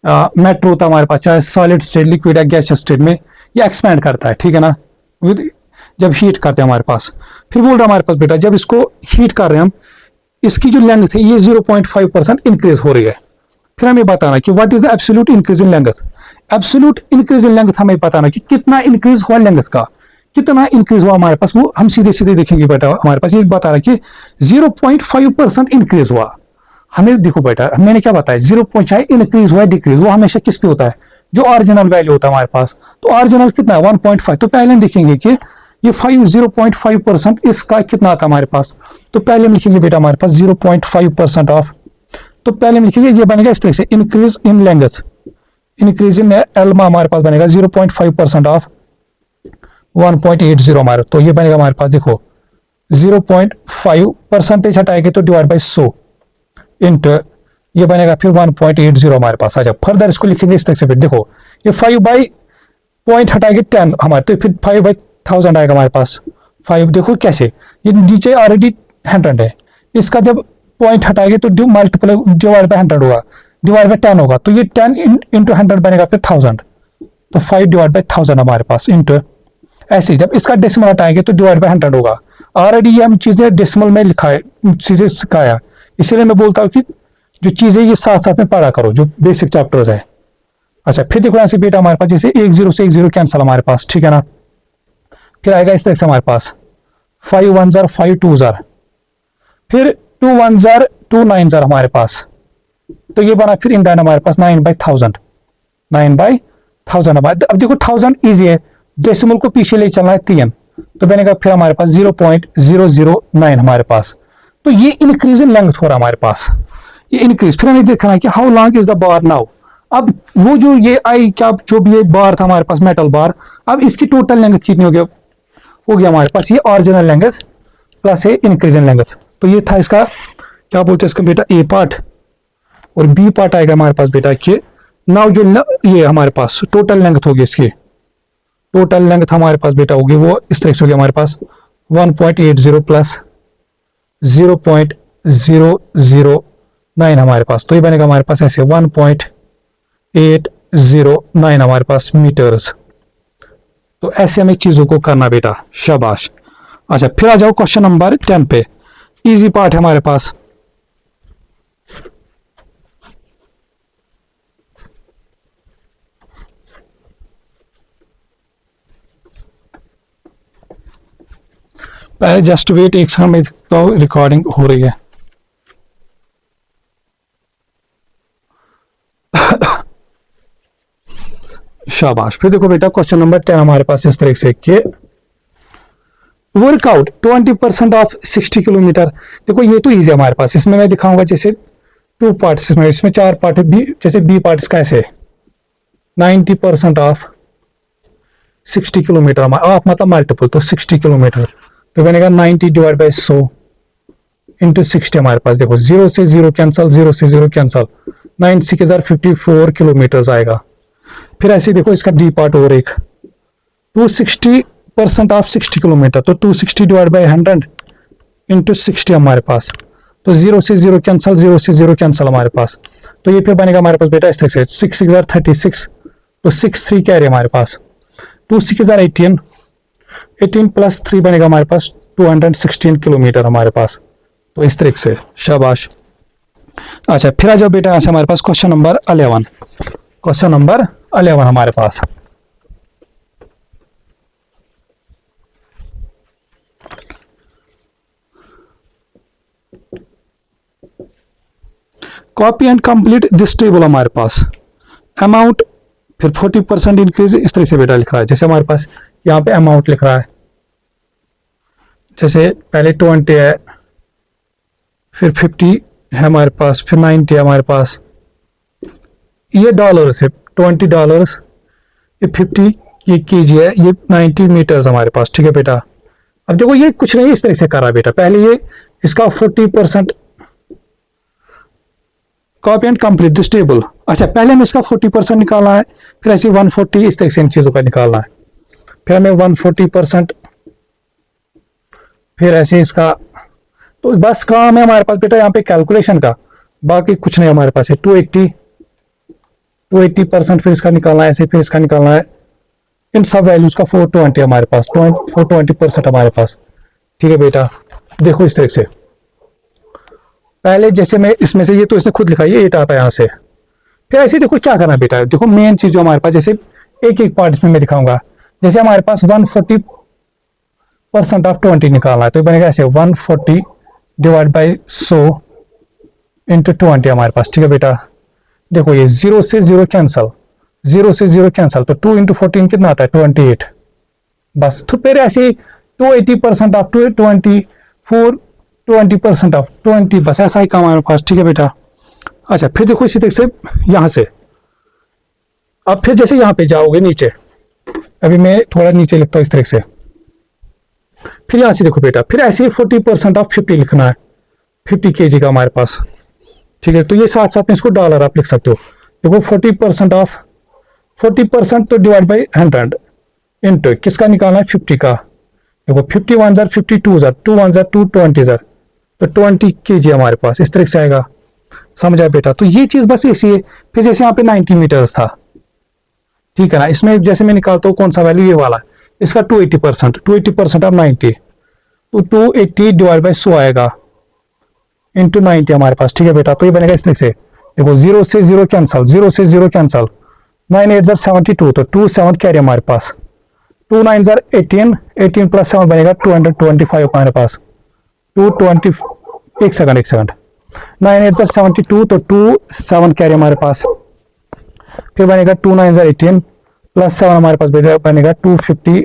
मेटल होता है हमारे पास, चाहे सॉलिड स्टेट, लिक्विड या गैसियस स्टेट में, ये एक्सपैंड करता है, ठीक है ना, जब हीट करते हैं हमारे पास। फिर बोल रहा है हमारे पास बेटा, जब इसको हीट कर रहे हैं हम, इसकी जो लेंथ है ये 0.5% इंक्रीज हो रही है। फिर हमें बताना कि what is the absolute increase in length. Absolute increase in length हमें बताना कि कितना इंक्रीज हुआ लेंथ का, कितना इंक्रीज हुआ हमारे पास, वो हम सीधे सीधे देखेंगे बेटा। हमारे पास ये बता रहा है कि 0.5% इंक्रीज हुआ। हमें देखो बेटा, मैंने क्या बताया, 0 इंक्रीज हुआ डिक्रीज, वो हमेशा किस पे होता है, जो ओरिजिनल वैल्यू होता है हमारे पास। तो ओरिजिनल कितना है 1.5, तो पहले हम देखेंगे कि ये 0.5% इसका कितना आता है हमारे पास। तो पहले हम लिखेंगे बेटा हमारे पास 0.5% ऑफ, तो पहले हम लिखेंगे ये बनेगा इस तरह से, increase in length, increase in L हमारे पास बनेगा 0.5% ऑफ 1.80 हमारे, तो ये बनेगा हमारे पास देखो 0.5% हटाएंगे तो डिवाइड बाई 100 इंटू ये बनेगा फिर 1.80 हमारे पास। अच्छा फर्दर इसको लिखेंगे इस तरह से, फिर देखो ये 5 बाई पॉइंट हटाएंगे 10 हमारे, तो फिर 5/1000 आएगा हमारे पास। 5 देखो कैसे, ये नीचे ऑलरेडी 100 है, इसका जब पॉइंट हटाएंगे तो मल्टीपल डिवाइड बाई 100 होगा, डिवाइड बाई 10 होगा, तो ये 10 इंटू 100 बनेगा फिर 1000, तो 5 डिवाइड बाई 1000 हमारे पास इंटू ऐसे जब इसका डेसिमल हटाएंगे तो डिवाइड बाई 100 होगा। ऑलरेडी ये हम चीजें डेसिमल में लिखा है, चीजें सिखाया, इसीलिए मैं बोलता हूँ कि जो चीजें ये साथ साथ में पढ़ा करो, जो बेसिक चैप्टर्स है। अच्छा फिर देखो यहाँ से बेटा हमारे पास जैसे 10 से 10 कैंसिल हमारे पास, ठीक है ना, फिर आएगा इस तरह से हमारे पास 5 1 जार 5 2 जार, फिर 2 1 जार 2 9 जार हमारे पास, तो ये बना फिर इन हमारे पास 9/1000, 9/1000 हमारे। अब देखो 1000 इजी है, डेसिमल को पीछे ले चलना है 3, तो बनेगा फिर हमारे पास 0.009 हमारे पास। तो ये इंक्रीज इन लेंथ हो रहा है हमारे पास, ये इंक्रीज। फिर हमें देखना है कि how long is the bar now. अब वो जो ये आई क्या जो भी ये बार था हमारे पास मेटल बार, अब इसकी टोटल लेंथ कितनी हो गया हमारे पास, ये ओरिजिनल लेंथ प्लस ये इंक्रीज इन लेंथ। तो ये था इसका क्या बोलते हैं इसका बेटा ए पार्ट, और बी पार्ट आएगा हमारे पास बेटा कि नाउ जो ये हमारे पास टोटल लेंथ होगी, इसकी टोटल लेंथ हमारे पास बेटा होगी वो इस तरह से होगी हमारे पास 1.80 प्लस 0.009 हमारे पास, तो ये बनेगा हमारे पास ऐसे 1.809 हमारे पास मीटर्स। तो ऐसे हमें चीजों को करना बेटा, शाबाश। अच्छा फिर आ जाओ क्वेश्चन नंबर 10 पे, इजी पार्ट है हमारे पास। पहले जस्ट वेट एक सेकंड में, तो रिकॉर्डिंग हो रही है। शाबाश। फिर देखो बेटा क्वेश्चन नंबर 10 हमारे पास इस तरह से कि वर्कआउट 20% ऑफ 60 किलोमीटर। देखो ये तो इजी है हमारे पास, इसमें मैं दिखाऊंगा जैसे 2 पार्ट्स, इसमें 4 पार्ट है, जैसे बी पार्ट इसका ऐसे 90% ऑफ 60 किलोमीटर ऑफ मतलब मल्टीपल, तो 60 किलोमीटर, तो बनेगा 90 डिवाइड बाई 100 इंटू 60 हमारे पास। देखो 0 से 0 कैंसल, 0 से 0 कैंसल, 9 6 54 किलोमीटर आएगा। फिर ऐसे देखो इसका डी पार्ट और एक 260% ऑफ 60 किलोमीटर, तो 260 डिवाइड बाई 100 इंटू 60 हमारे पास, तो 0 से 0 कैंसल, 0 से 0 कैंसल हमारे पास। तो ये फिर बनेगा हमारे पास बेटा इस तरह से 6 6 36, तो 6 3 क्या है हमारे पास, 2 6 18, 18 प्लस 3 बनेगा हमारे पास 216 किलोमीटर हमारे पास। तो इस तरीके से, शाबाश। अच्छा फिर आ जाओ बेटा यहाँ से हमारे पास क्वेश्चन नंबर 11, क्वेश्चन नंबर 11 हमारे पास। Copy and complete this table हमारे पास, अमाउंट फिर 40% इंक्रीज इस तरह से बेटा लिख रहा है। जैसे हमारे पास यहाँ पे अमाउंट लिख रहा है, जैसे पहले 20 है, फिर 50 है हमारे पास, फिर 90 है हमारे पास, ये डॉलर से $20, ये 50 ये केजी है, ये 90 मीटर्स हमारे पास, ठीक है बेटा। अब देखो ये कुछ नहीं इस तरह से कर रहा है बेटा, पहले ये इसका 40% copy and complete this table. अच्छा पहले हमें इसका 40% निकालना है, फिर ऐसे 140 इस तरह से इन चीजों का निकालना है, फिर हमें 140%, फिर ऐसे इसका, तो बस काम है हमारे पास बेटा यहाँ पे कैलकुलेशन का, बाकी कुछ नहीं हमारे पास है। 280% फिर इसका निकालना है ऐसे, फिर इसका निकालना है, इन सब वैल्यूज का 420 हमारे पास, 420% हमारे पास, ठीक है बेटा। देखो इस तरह से पहले जैसे मैं इसमें से ये तो इसने खुद लिखा है, 8 आता है यहाँ से, फिर ऐसे देखो क्या करना बेटा। देखो मेन चीज जो हमारे पास, जैसे एक एक पार्ट इसमें मैं दिखाऊंगा, जैसे हमारे पास 140 परसेंट ऑफ 20 निकालना है, तो बनेगा ऐसे 140 डिवाइड बाई 100 इंटू 20 हमारे पास। ठीक है बेटा, देखो ये 0 से 0 कैंसल, 0 से 0 कैंसल, तो 2 इंटू 14 कितना आता है 28। बस तो फिर ऐसे 280% ऑफ 24 20% ऑफ 20, बस ऐसा ही काम हमारे पास। ठीक है बेटा, अच्छा फिर देखो इसी तरीके से यहां से, अब फिर जैसे यहां पे जाओगे नीचे, अभी मैं थोड़ा नीचे लिखता हूं इस तरीके से, फिर यहां से देखो बेटा, फिर ऐसे 40% ऑफ 50 लिखना है, 50 kg का हमारे पास। ठीक है, तो ये साथ साथ में इसको डॉलर आप लिख सकते हो। देखो 40% ऑफ 40% तो डिवाइड बाई 100 इंटू किसका निकालना है 50 का। देखो 51 जार 52 जार 2 1 जार 2 20 जार, तो 20 kg हमारे पास, इस तरीके से आएगा। समझा बेटा, तो ये चीज बस ऐसी है। फिर जैसे यहाँ पे 90 मीटर्स था, ठीक है ना, इसमें जैसे मैं निकालता हूँ कौन सा वैल्यू, ये वाला, इसका 280% ऑफ 90, तो 280 डिवाइड बाई 100 आएगा इंटू 90 हमारे पास। ठीक है बेटा, तो ये बनेगा इस तरीके से। देखो 0 से 0 कैंसल, 0 से 0 कैंसल, 9 8 जार 72, तो 2 7 कैरी हमारे पास, 2 9 जार 18, 18 प्लस 7 बनेगा 225 हमारे पास, 220, एक सेकंड 9 8 जार 72, तो 2 7 कैरी हमारे पास, फिर बनेगा 2 9 जार 18 प्लस 7 हमारे पास बनेगा 250,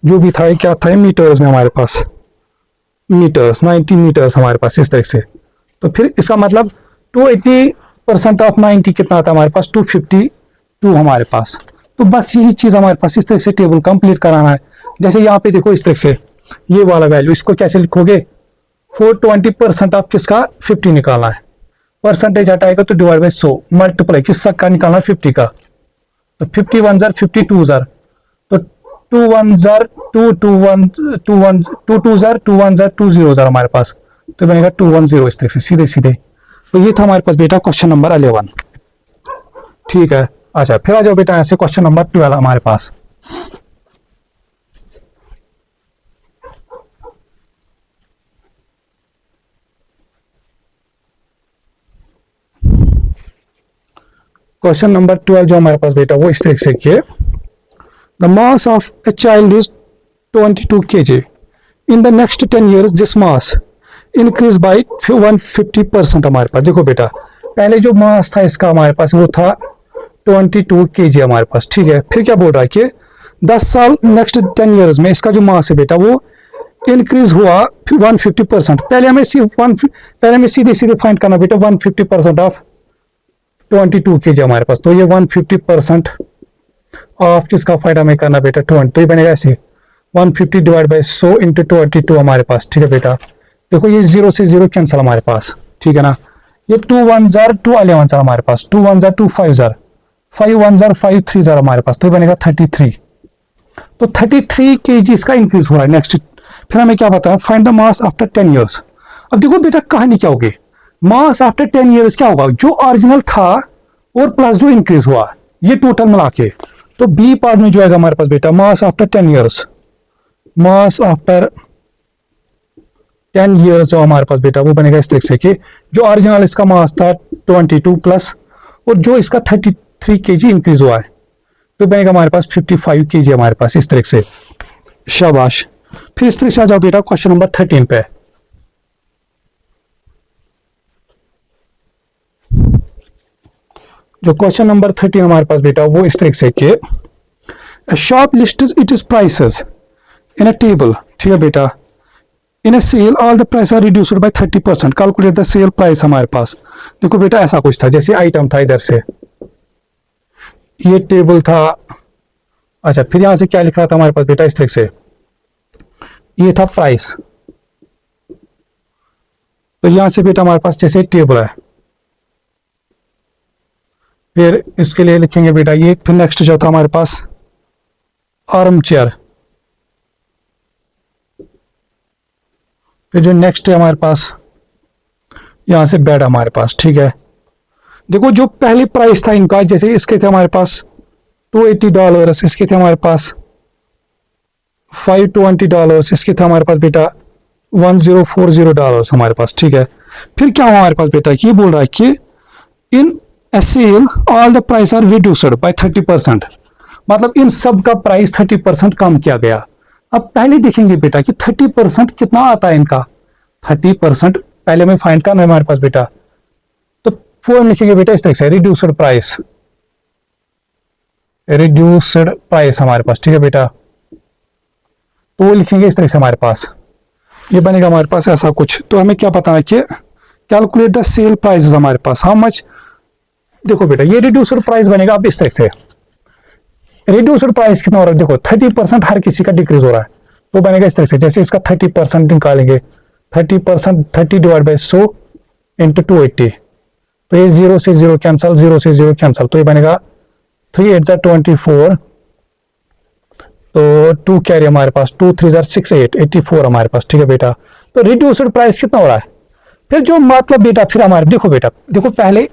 जो भी था क्या था मीटर्स में हमारे पास, मीटर्स 90 मीटर्स हमारे पास, इस तरीके से। तो फिर इसका मतलब 280% ऑफ 90 कितना आता है हमारे पास, 252 हमारे पास। तो बस यही चीज हमारे पास, इस तरह से टेबल कंप्लीट कराना है। जैसे यहाँ पे देखो इस तरह से, ये वाला वैल्यू इसको कैसे लिखोगे, 420% ऑफ किसका 50 निकालना है, परसेंटेज हटाएगा तो डिवाइड बाई 100, मल्टीप्लाई किसका का निकालना है 50 का, तो 51 जार 52 जार, तो 2 1 जार 2 2 1 2 1 2 2 जार 2 1 जार 2 0 जार हमारे पास, तो बनेगा 2 1 0 इस तरह से सीधे सीधे। तो ये था हमारे पास बेटा क्वेश्चन नंबर 11। ठीक है, अच्छा फिर आ जाओ बेटा ऐसे क्वेश्चन नंबर 12 हमारे पास। क्वेश्चन नंबर 12 जो हमारे पास बेटा वो इस तरीके से किए, the mass of a child is 22 kg, in the next 10 years this mass increase by 150% हमारे पास। देखो बेटा, पहले जो मास था इसका हमारे पास वो था 22 kg हमारे पास। ठीक है, फिर क्या बोल रहा है कि 10 साल नेक्स्ट 10 years में इसका जो मास है बेटा वो इंक्रीज हुआ 150%। पहले हमें सीधे सीधे फाइंड करना बेटा 150% ऑफ 22 kg हमारे पास, तो ये 150% ऑफ किसका फाइंड हमें करना बेटा 20, तो ये बनेगा ऐसे 150 डिवाइड बाई 100 इंटू 22 हमारे पास। ठीक है बेटा, देखो ये 0 से 0 कैंसल हमारे पास, ठीक है ना, ये 2 1 जार 2 11 जार हमारे पास, 2 1 जार 2 5 जार 5 1 जार 5 3 जार हमारे पास, तो ये बनेगा 33। तो 33 kg इसका इंक्रीज हुआ है। नेक्स्ट फिर हमें क्या बताया, find the mass after 10 years। अब देखो बेटा कहानी क्या होगी, मास आफ्टर 10 years क्या होगा, जो ओरिजिनल था और प्लस जो इंक्रीज हुआ, ये टोटल मिला के, तो बी पार्ट में जो आएगा हमारे पास बेटा मास आफ्टर 10 years, मास आफ्टर 10 years जो हमारे पास बेटा वो बनेगा इस तरीके से कि जो ओरिजिनल इसका मास था 22 प्लस और जो इसका 33 kg इंक्रीज हुआ है, तो बनेगा हमारे पास 55 kg हमारे पास, इस तरीके से। शाबाश। फिर इस तरह से आ जाओ बेटा क्वेश्चन नंबर 13 पे। जो क्वेश्चन नंबर 13 हमारे पास बेटा वो इस तरीके से कि shop list it is prices in a table. ठीक है बेटा, in a sale all the price are reduced by 30%, calculate the sale price हमारे पास। देखो बेटा ऐसा कुछ था, जैसे आइटम था इधर से, ये टेबल था, अच्छा फिर यहां से क्या लिख रहा था हमारे पास बेटा इस तरीके से, ये था प्राइस, तो यहां से बेटा हमारे पास जैसे टेबल है, फिर इसके लिए लिखेंगे बेटा ये, फिर नेक्स्ट जो था हमारे पास आर्म चेयर, फिर जो नेक्स्ट है हमारे पास यहां से बेड हमारे पास। ठीक है, देखो जो पहले प्राइस था इनका, जैसे इसके थे हमारे पास $280, इसके थे हमारे पास $520, इसके थे हमारे पास बेटा $1040 हमारे पास। ठीक है, फिर क्या हुआ हमारे पास बेटा, ये बोल रहा है कि इन a sale all the price are reduced by 30%, मतलब इन सब का प्राइस 30% कम किया गया। अब पहले देखेंगे बेटा कि 30% कितना आता है इनका। 30% पहले में फाइंड करना है हमारे पास बेटा, तो फॉर्म लिखेंगे बेटा इस तरह से, रिड्यूस्ड प्राइस, रिड्यूस्ड प्राइस हमारे पास, ठीक है बेटा। तो वो लिखेंगे इस तरह से, हमारे पास ये बनेगा हमारे पास ऐसा कुछ। तो हमें क्या पता है कि कैलकुलेट द सेल प्राइस हमारे पास, हाउ मच। देखो बेटा ये रिड्यूस्ड प्राइस बनेगा अब इस तरह से, रिड्यूस्ड प्राइस कितना हो रहा है, देखो 30% हर किसी का डिक्रीज हो रहा है, तो बनेगा इस तरह से, जैसे इसका 30% निकालेंगे, 30%, 30 डिवाइड बाई 100 इंटू 280, तो ये 0 से 0 कैंसल, 0 से 0 कैंसल, तो ये बनेगा 3 8 24, तो 2 कैरी हमारे पास, 2 3 6 8 84 हमारे पास, ठीक है बेटा। तो रिड्यूस्ड प्राइस कितना हो रहा है, फिर जो मतलब बेटा, फिर हमारे देखो बेटा, देखो पहले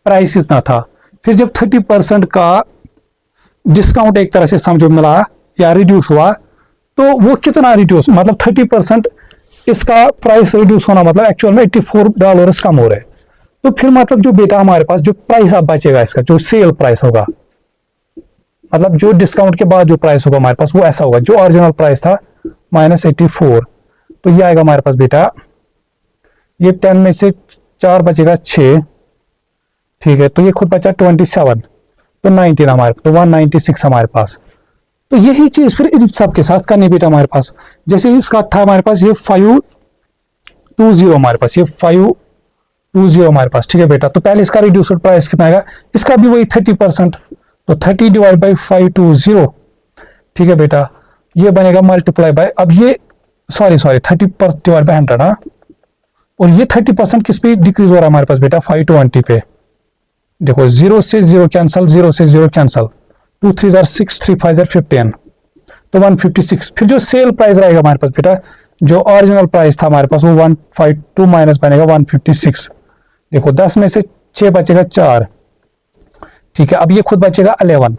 प्राइस इतना था, फिर जब 30% का डिस्काउंट एक तरह से समझो मिला या रिड्यूस हुआ, तो वो कितना रिड्यूस, मतलब 30% इसका प्राइस रिड्यूस होना मतलब एक्चुअल में $84 कम हो रहे हैं। तो फिर मतलब जो बेटा हमारे पास जो प्राइस अब बचेगा इसका, जो सेल प्राइस होगा, मतलब जो डिस्काउंट के बाद जो प्राइस होगा हमारे पास, वो ऐसा होगा, जो ओरिजिनल प्राइस था -84, तो ये आएगा हमारे पास बेटा, ये 10 में से 4 बचेगा 6, ठीक है, तो ये खुद बचा 27, तो 19 हमारे पास, तो 196 हमारे पास। तो यही चीज फिर इन सब के साथ करनी बेटा हमारे पास, जैसे इसका था हमारे पास ये 520 हमारे पास, ये 520 हमारे पास, ठीक है बेटा। तो पहले इसका रिड्यूस्ड प्राइस कितना आएगा, इसका भी वही 30%, तो 30 डिवाइड बाई 520, ठीक है बेटा, ये बनेगा मल्टीप्लाई बाय, अब ये सॉरी 30 डिवाइड बाई 100, हाँ, और ये 30% किस पे डिक्रीज हो रहा है हमारे पास बेटा, 520 पे। देखो 0 से 0 कैंसल, 0 से 0 कैंसल, 2 3 6 3 5 15, तो 156। फिर जो सेल प्राइस रहेगा हमारे पास बेटा, जो ओरिजिनल प्राइस था हमारे पास, वो 152 माइनस बनेगा 156। देखो 10 में से 6 बचेगा 4, ठीक है, अब ये खुद बचेगा 11,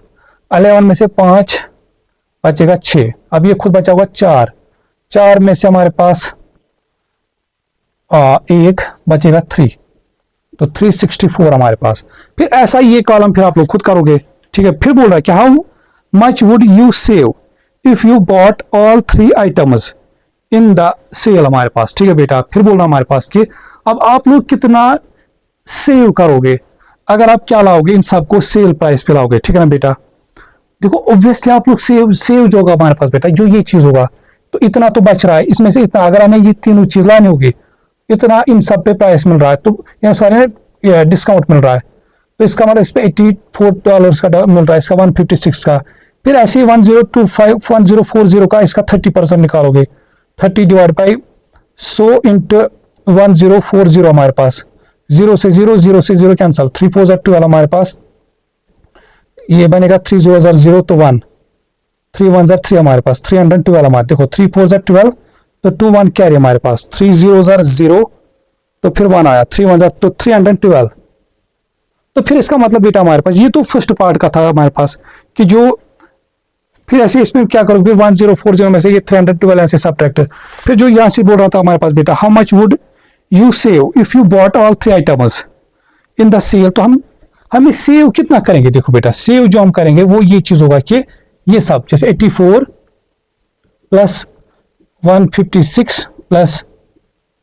11 में से 5 बचेगा 6, अब ये खुद बचा हुआ 4, 4 में से हमारे पास 1 बचेगा 3, तो 364 हमारे पास। फिर ऐसा ये कॉलम फिर आप लोग खुद करोगे, ठीक है। फिर बोल रहा है कि how much would you save if you bought all 3 items in the sale हमारे पास, ठीक है बेटा। फिर बोल रहा हमारे पास कि अब आप लोग कितना सेव करोगे अगर आप क्या लाओगे, इन सबको सेल प्राइस पे लाओगे, ठीक है ना बेटा। देखो ऑब्वियसली आप लोग सेव जो होगा हमारे पास बेटा, जो ये चीज होगा, तो इतना तो बच रहा है, इसमें से इतना अगर हमें ये तीनों चीज लानी होगी, इतना इन सब पे प्राइस मिल रहा है, तो यहाँ सॉरी डिस्काउंट मिल रहा है, तो इसका मतलब इस पे $84 का मिल रहा है, इसका 156 का। फिर ऐसे ही 1040 का इसका 30% निकालोगे, 30 डिवाइड बाई 100 इंटू 1040 हमारे पास, 0 से 0, 0 से 0 कैंसल, 3 4 12 हमारे पास, ये बनेगा 3 0 0 तो 1, 3 1 3 हमारे पास, 312 हमारे, देखो 3 4 12, तो 2 1 कैरी हमारे पास, 3 0 0, तो फिर 1 आया, 3 1 तो 312। तो फिर इसका मतलब बेटा हमारे पास ये तो फर्स्ट पार्ट का था हमारे पास कि जो, फिर ऐसे इसमें क्या करोगे, 1040 में से ये 312 ऐसे सब्ट्रैक्ट, फिर जो यहाँ से बोल रहा था हमारे पास बेटा, how much would you save if you bought all 3 items in the sale, तो हमें सेव कितना करेंगे, देखो बेटा सेव जो हम करेंगे वो ये चीज होगा कि ये सब जैसे 84 प्लस 156 प्लस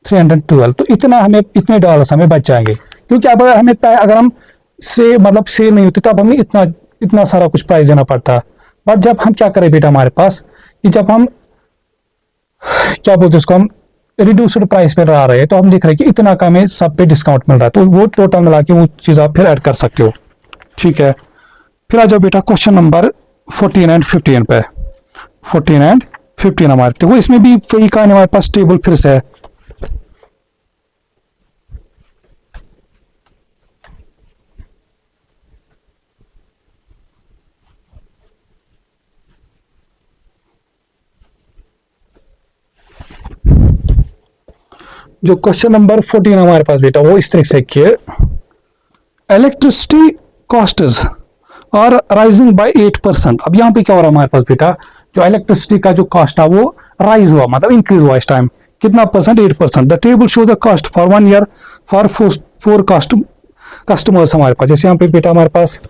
312, तो इतना हमें, इतने डॉलर्स हमें बच जाएंगे, क्योंकि अब अगर हम से मतलब सेल नहीं होती तो अब हमें इतना सारा कुछ प्राइस देना पड़ता। बट जब हम क्या करें बेटा हमारे पास कि जब हम क्या बोलते हैं उसको, हम रिड्यूस्ड प्राइस पे ला रहे हैं, तो हम देख रहे हैं कि इतना का हमें सब पे डिस्काउंट मिल रहा है, तो वो टोटल मिला के वो चीज आप फिर ऐड कर सकते हो, ठीक है। फिर आ जाओ बेटा क्वेश्चन नंबर 14 एंड 15 पे, 14 एंड 15 हमारे, देखो इसमें भी वही कहानी हमारे पास टेबल फिर से है। जो क्वेश्चन नंबर 14 हमारे पास बेटा वो इस तरह से कि electricity costs are rising by 8%। अब यहाँ पे क्या हो रहा है हमारे पास बेटा, जो इलेक्ट्रिसिटी का जो कॉस्ट था वो राइज हुआ, मतलब इंक्रीज हुआ इस टाइम, कितना percent, 8%। The table shows the cost for 1 year for 4 customers हमारे पास, जैसे यहाँ पे बेटा हमारे पास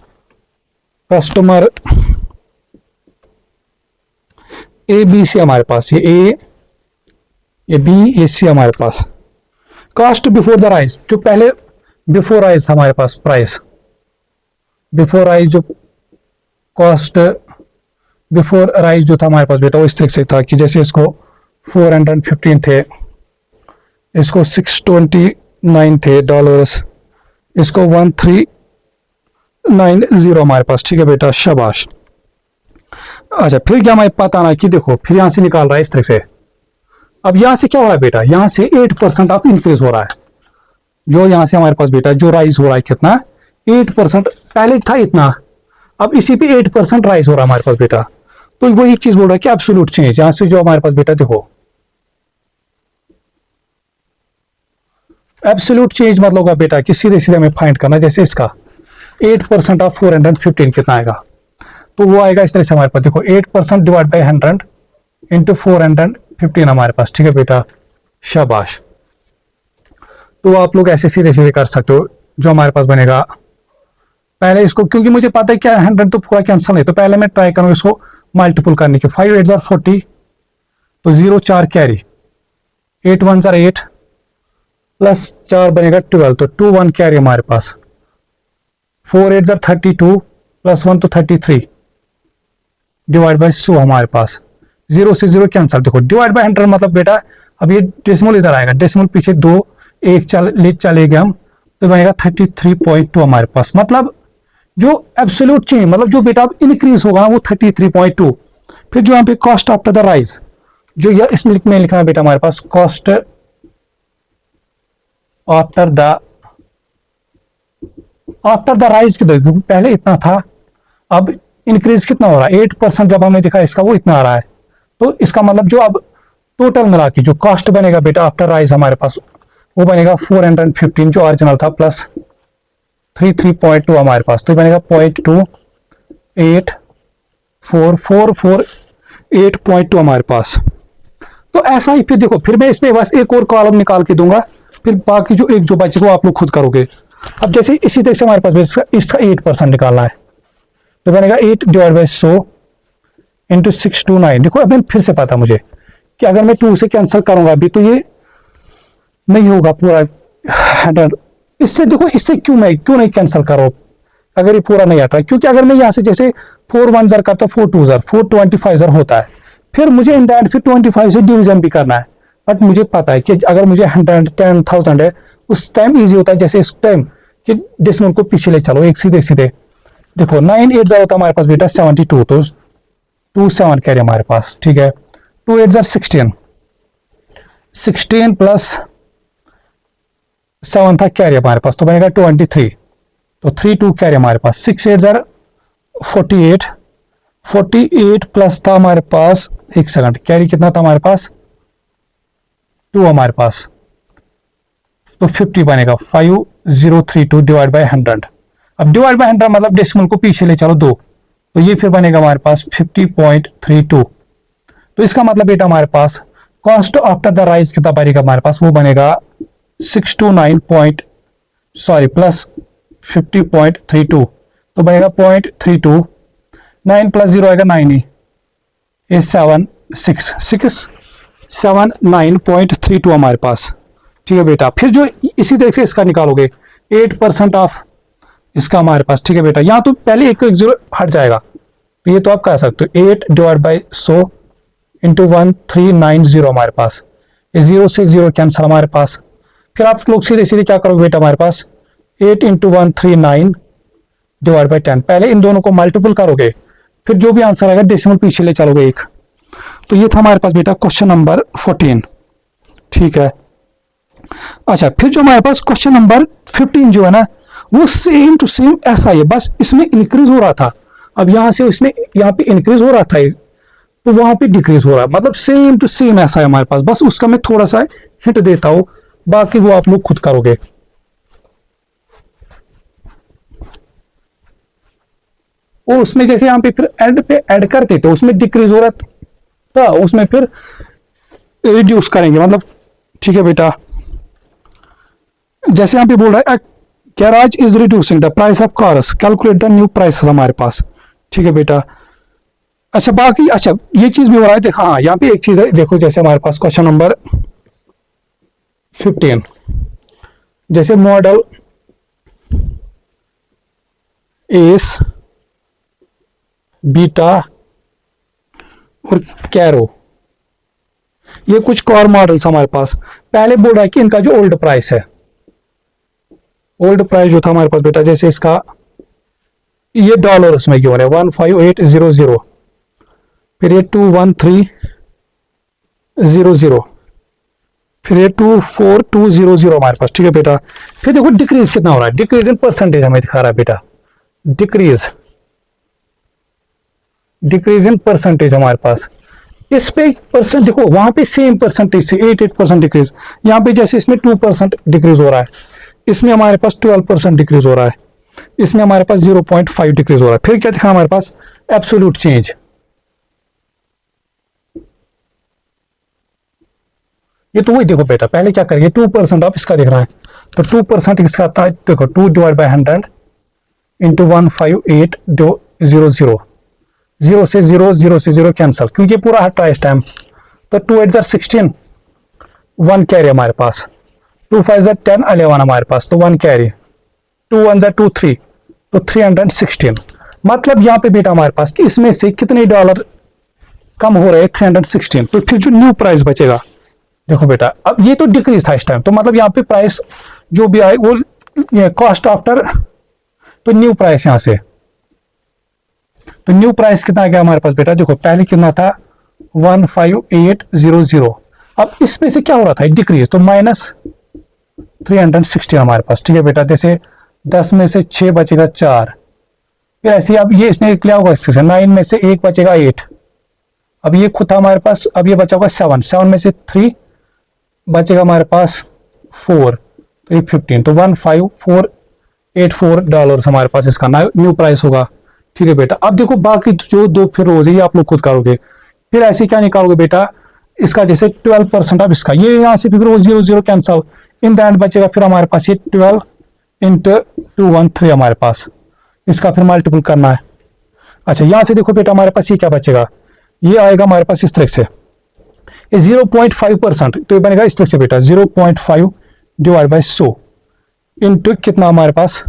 कस्टमर ए बी सी हमारे पास, ये ए, ये बी, ये सी हमारे पास। कॉस्ट बिफोर द राइज, जो पहले बिफोर राइज था हमारे पास, प्राइस बिफोर राइज, जो कॉस्ट बिफोर राइज जो था हमारे पास बेटा वो इस तरीके से था कि जैसे इसको 415 थे, इसको 629 थे डॉलर्स, इसको 1390 हमारे पास। ठीक है बेटा, शाबाश। अच्छा, फिर क्या हमें पता ना कि देखो फिर यहां से निकाल रहा है इस तरह से। अब यहां से क्या हो रहा है बेटा, यहां से 8% ऑफ इंक्रीज हो रहा है, जो यहां से हमारे पास बेटा जो राइज हो रहा है कितना, 8%। पहले था इतना, अब इसी पे 8% राइज हो रहा है हमारे पास बेटा। तो वही चीज बोल रहा है कि एब्सोल्यूट चेंज, यहां से जो हमारे पास बेटा देखो एब्सोल्यूट चेंज मतलब होगा बेटा कि सीधे सीधे हमें फाइंड करना, जैसे इसका 8% ऑफ 415 कितना आएगा, तो वो आएगा इस तरह से हमारे पास देखो 8% डिवाइड बाई 100 इंटू 415 हमारे पास। ठीक है बेटा, शाबाश। तो आप लोग ऐसे सीधे सीधे कर सकते हो। जो हमारे पास बनेगा, पहले इसको, क्योंकि मुझे पता है क्या 100 तो पूरा कैंसिल नहीं, तो पहले मैं ट्राई करूंगा इसको मल्टीपल करने की। 5 8 40, तो 0 4 कैरी, 8 1 8 प्लस 4 बनेगा 12, तो 2 1 कैरी हमारे पास। 4 8 32 प्लस 1 तो 33 डिवाइड बाई 100 हमारे पास। 0 से 0 कैंसिल, देखो डिवाइड बाई 100 मतलब बेटा अब ये डेसिमल इधर आएगा, डेसिमल पीछे 2 1 चले गए हम, तो बनेगा 33.2 हमारे पास। मतलब जो एब्सोल्यूट चेंज मतलब जो बेटा अब इंक्रीज होगा वो 33.2। फिर जो यहाँ पे कॉस्ट आफ्टर द राइज, जो यह इसमें लिखना है बेटा हमारे पास कॉस्ट आफ्टर द राइज की, पहले इतना था, अब इंक्रीज कितना हो रहा है 8%, जब हमने देखा इसका वो इतना आ रहा है। तो इसका मतलब जो अब टोटल मिला के जो कॉस्ट बनेगा बेटा आफ्टर राइज हमारे पास वो बनेगा 415 जो ओरिजिनल था, प्लस 33.2 हमारे पास, तो बनेगा 0.28448.2 हमारे पास। तो ऐसा ही फिर देखो, फिर मैं इसमें बस एक और कॉलम निकाल के दूंगा, फिर बाकी जो एक जो बचे वो आप लोग खुद करोगे। अब जैसे इसी तरह से हमारे पास इसका 8% निकालना है, तो बनेगा 8 डिवाइड बाई 100 इंटू 629। देखो अब फिर से पता मुझे कि अगर मैं 2 से कैंसिल करूंगा अभी तो ये नहीं होगा पूरा 100। इससे देखो, इससे क्यों नहीं कैंसिल करो अगर ये पूरा नहीं आता है, क्योंकि अगर मैं यहाँ से जैसे 4 1 ज़र करता 4 2 ज़र 425 ज़र होता है, फिर मुझे इन फिर 25 से डिवीजन भी करना है। बट मुझे पता है कि अगर मुझे 110,000 है उस टाइम इजी होता है, जैसे इस टाइम कि डेसिमल को पीछे ले चलो एक सीधे सीधे। देखो 9 8 ज़र होता है हमारे पास बेटा 72, तो 2 7 कैरी हमारे पास। ठीक है, 2 8 ज़र 16 प्लस 7 था कैरी हमारे पास, तो बनेगा 23, तो 3 2 कैरी हमारे पास। 6 8 ज़र 48 प्लस था हमारे पास, एक सेकंड, कैरी कितना था हमारे पास 2 हमारे पास, तो 50 बनेगा 5032 डिवाइड बाई 100। अब डिवाइड बाई 100 मतलब डेसिमल को पीछे ले चलो 2, तो ये फिर बनेगा हमारे पास 50.32। तो इसका मतलब बेटा हमारे पास कॉस्ट आफ्टर द राइज कितना बनेगा हमारे पास, वो बनेगा 629 प्लस 50.32, तो बनेगा 0.32। 9 प्लस 0 आएगा 9 ही, 679.32 हमारे पास। ठीक है बेटा, फिर जो इसी तरह से इसका निकालोगे 8% ऑफ इसका हमारे पास। ठीक है बेटा, यहाँ तो पहले एक 0 हट जाएगा, तो ये तो आप कह सकते हो 8 डिवाइड बाई 100 इंटू 1390 हमारे पास, ये 0 से 0 कैंसिल हमारे पास। फिर आप लोग सीधे सीधे क्या करोगे बेटा हमारे पास 8 इंटू 139 डिवाइड बाई 10, पहले इन दोनों को मल्टीपल करोगे, फिर जो भी आंसर आएगा डेसिमल पीछे ले चलोगे एक। तो ये था हमारे पास बेटा क्वेश्चन नंबर 14। ठीक है, अच्छा फिर जो हमारे पास क्वेश्चन नंबर 15 जो है ना वो सेम टू सेम ऐसा ही है, बस इसमें इंक्रीज हो रहा था, अब यहां से इसमें यहाँ पे इंक्रीज हो रहा था तो वहां पे डिक्रीज हो रहा है, मतलब सेम टू सेम ऐसा है हमारे पास, बस उसका मैं थोड़ा सा हिंट देता हूं, बाकी वो आप लोग खुद करोगे। और उसमें जैसे यहाँ पे फिर एंड पे ऐड करते तो उसमें डिक्रीज हो रहा था, उसमें फिर रिड्यूस करेंगे मतलब। ठीक है बेटा, जैसे यहाँ पे बोल रहा है garage is reducing the price of cars, calculate the new price हमारे पास। ठीक है बेटा, अच्छा बाकी अच्छा ये चीज भी हो रहा है देखो, हाँ यहाँ पे एक चीज है देखो, जैसे हमारे पास क्वेश्चन नंबर 15, जैसे मॉडल एस, बीटा और कैरो, ये कुछ कार मॉडल्स हमारे पास। पहले बोल रहा है कि इनका जो ओल्ड प्राइस है, ओल्ड प्राइस जो था हमारे पास बेटा, जैसे इसका ये डॉलर उसमें क्यों है 15800, फिर ये 21300, फिर ये 24200 हमारे पास, ठीक है बेटा। फिर देखो डिक्रीज कितना हो रहा है, डिक्रीज इन परसेंटेज हमें दिखा रहा है बेटा, डिक्रीज इन परसेंटेज हमारे पास। इस पे परसेंट देखो, वहां पे सेम परसेंटेज से 88% डिक्रीज, यहाँ पे जैसे इसमें 2% डिक्रीज हो रहा है, इसमें हमारे पास 12% डिक्रीज हो रहा है, इसमें हमारे पास 0.5 डिक्रीज हो रहा है। फिर क्या दिखा हमारे पास एब्सोल्यूट चेंज, ये तो वही देखो बेटा, पहले क्या करेंगे 2% आप इसका दिख रहा है, तो 2% इसका आता है देखो 2 डिवाइड बाई 100 इंटू 15800, 0 से 0, 0 से 0 कैंसल, क्योंकि पूरा हटा है इस टाइम। तो 2 8 16, 1 कैरी हमारे पास, 2 5 10 11 हमारे पास, तो 1 कैरी, 2 1 2 3, तो 316। मतलब यहाँ पे बेटा हमारे पास कि इसमें से कितने डॉलर कम हो रहे हैं 316, तो फिर जो न्यू प्राइस बचेगा देखो बेटा, अब ये तो डिक्रीज था इस टाइम, तो मतलब यहाँ पे प्राइस जो भी आए वो कॉस्ट आफ्टर, तो न्यू प्राइस यहां से, तो न्यू प्राइस कितना आ गया हमारे पास बेटा, देखो पहले कितना था 15800, अब इसमें से क्या हो रहा था डिक्रीज, तो -316 हमारे पास, ठीक है बेटा। जैसे 10 में से 6 बचेगा 4, फिर ऐसे अब ये इसने लिया होगा इससे 9 में से 1 बचेगा 8, अब ये खुद था हमारे पास, अब ये बचा होगा 7 में से 3 बचेगा हमारे पास 4, तो ये 15, तो 15484 डॉलर हमारे पास इसका न्यू प्राइस होगा, ठीक है बेटा। अब देखो बाकी जो दो फिर रोज है ये आप लोग खुद करोगे, फिर ऐसे क्या निकालोगे बेटा, इसका जैसे 12% अब इसका, ये यहाँ से फिर रोज 0 0 कैंसल, इन द एंड बचेगा फिर हमारे पास ये 12 इंटू 213 हमारे पास, इसका फिर मल्टीपल करना है। अच्छा यहाँ से देखो बेटा हमारे पास ये क्या बचेगा, ये आएगा हमारे पास इस तरह से, ये 0.5%, तो ये बनेगा इस तरह से बेटा 0.5 डिवाइड बाई 100 इंटू कितना हमारे पास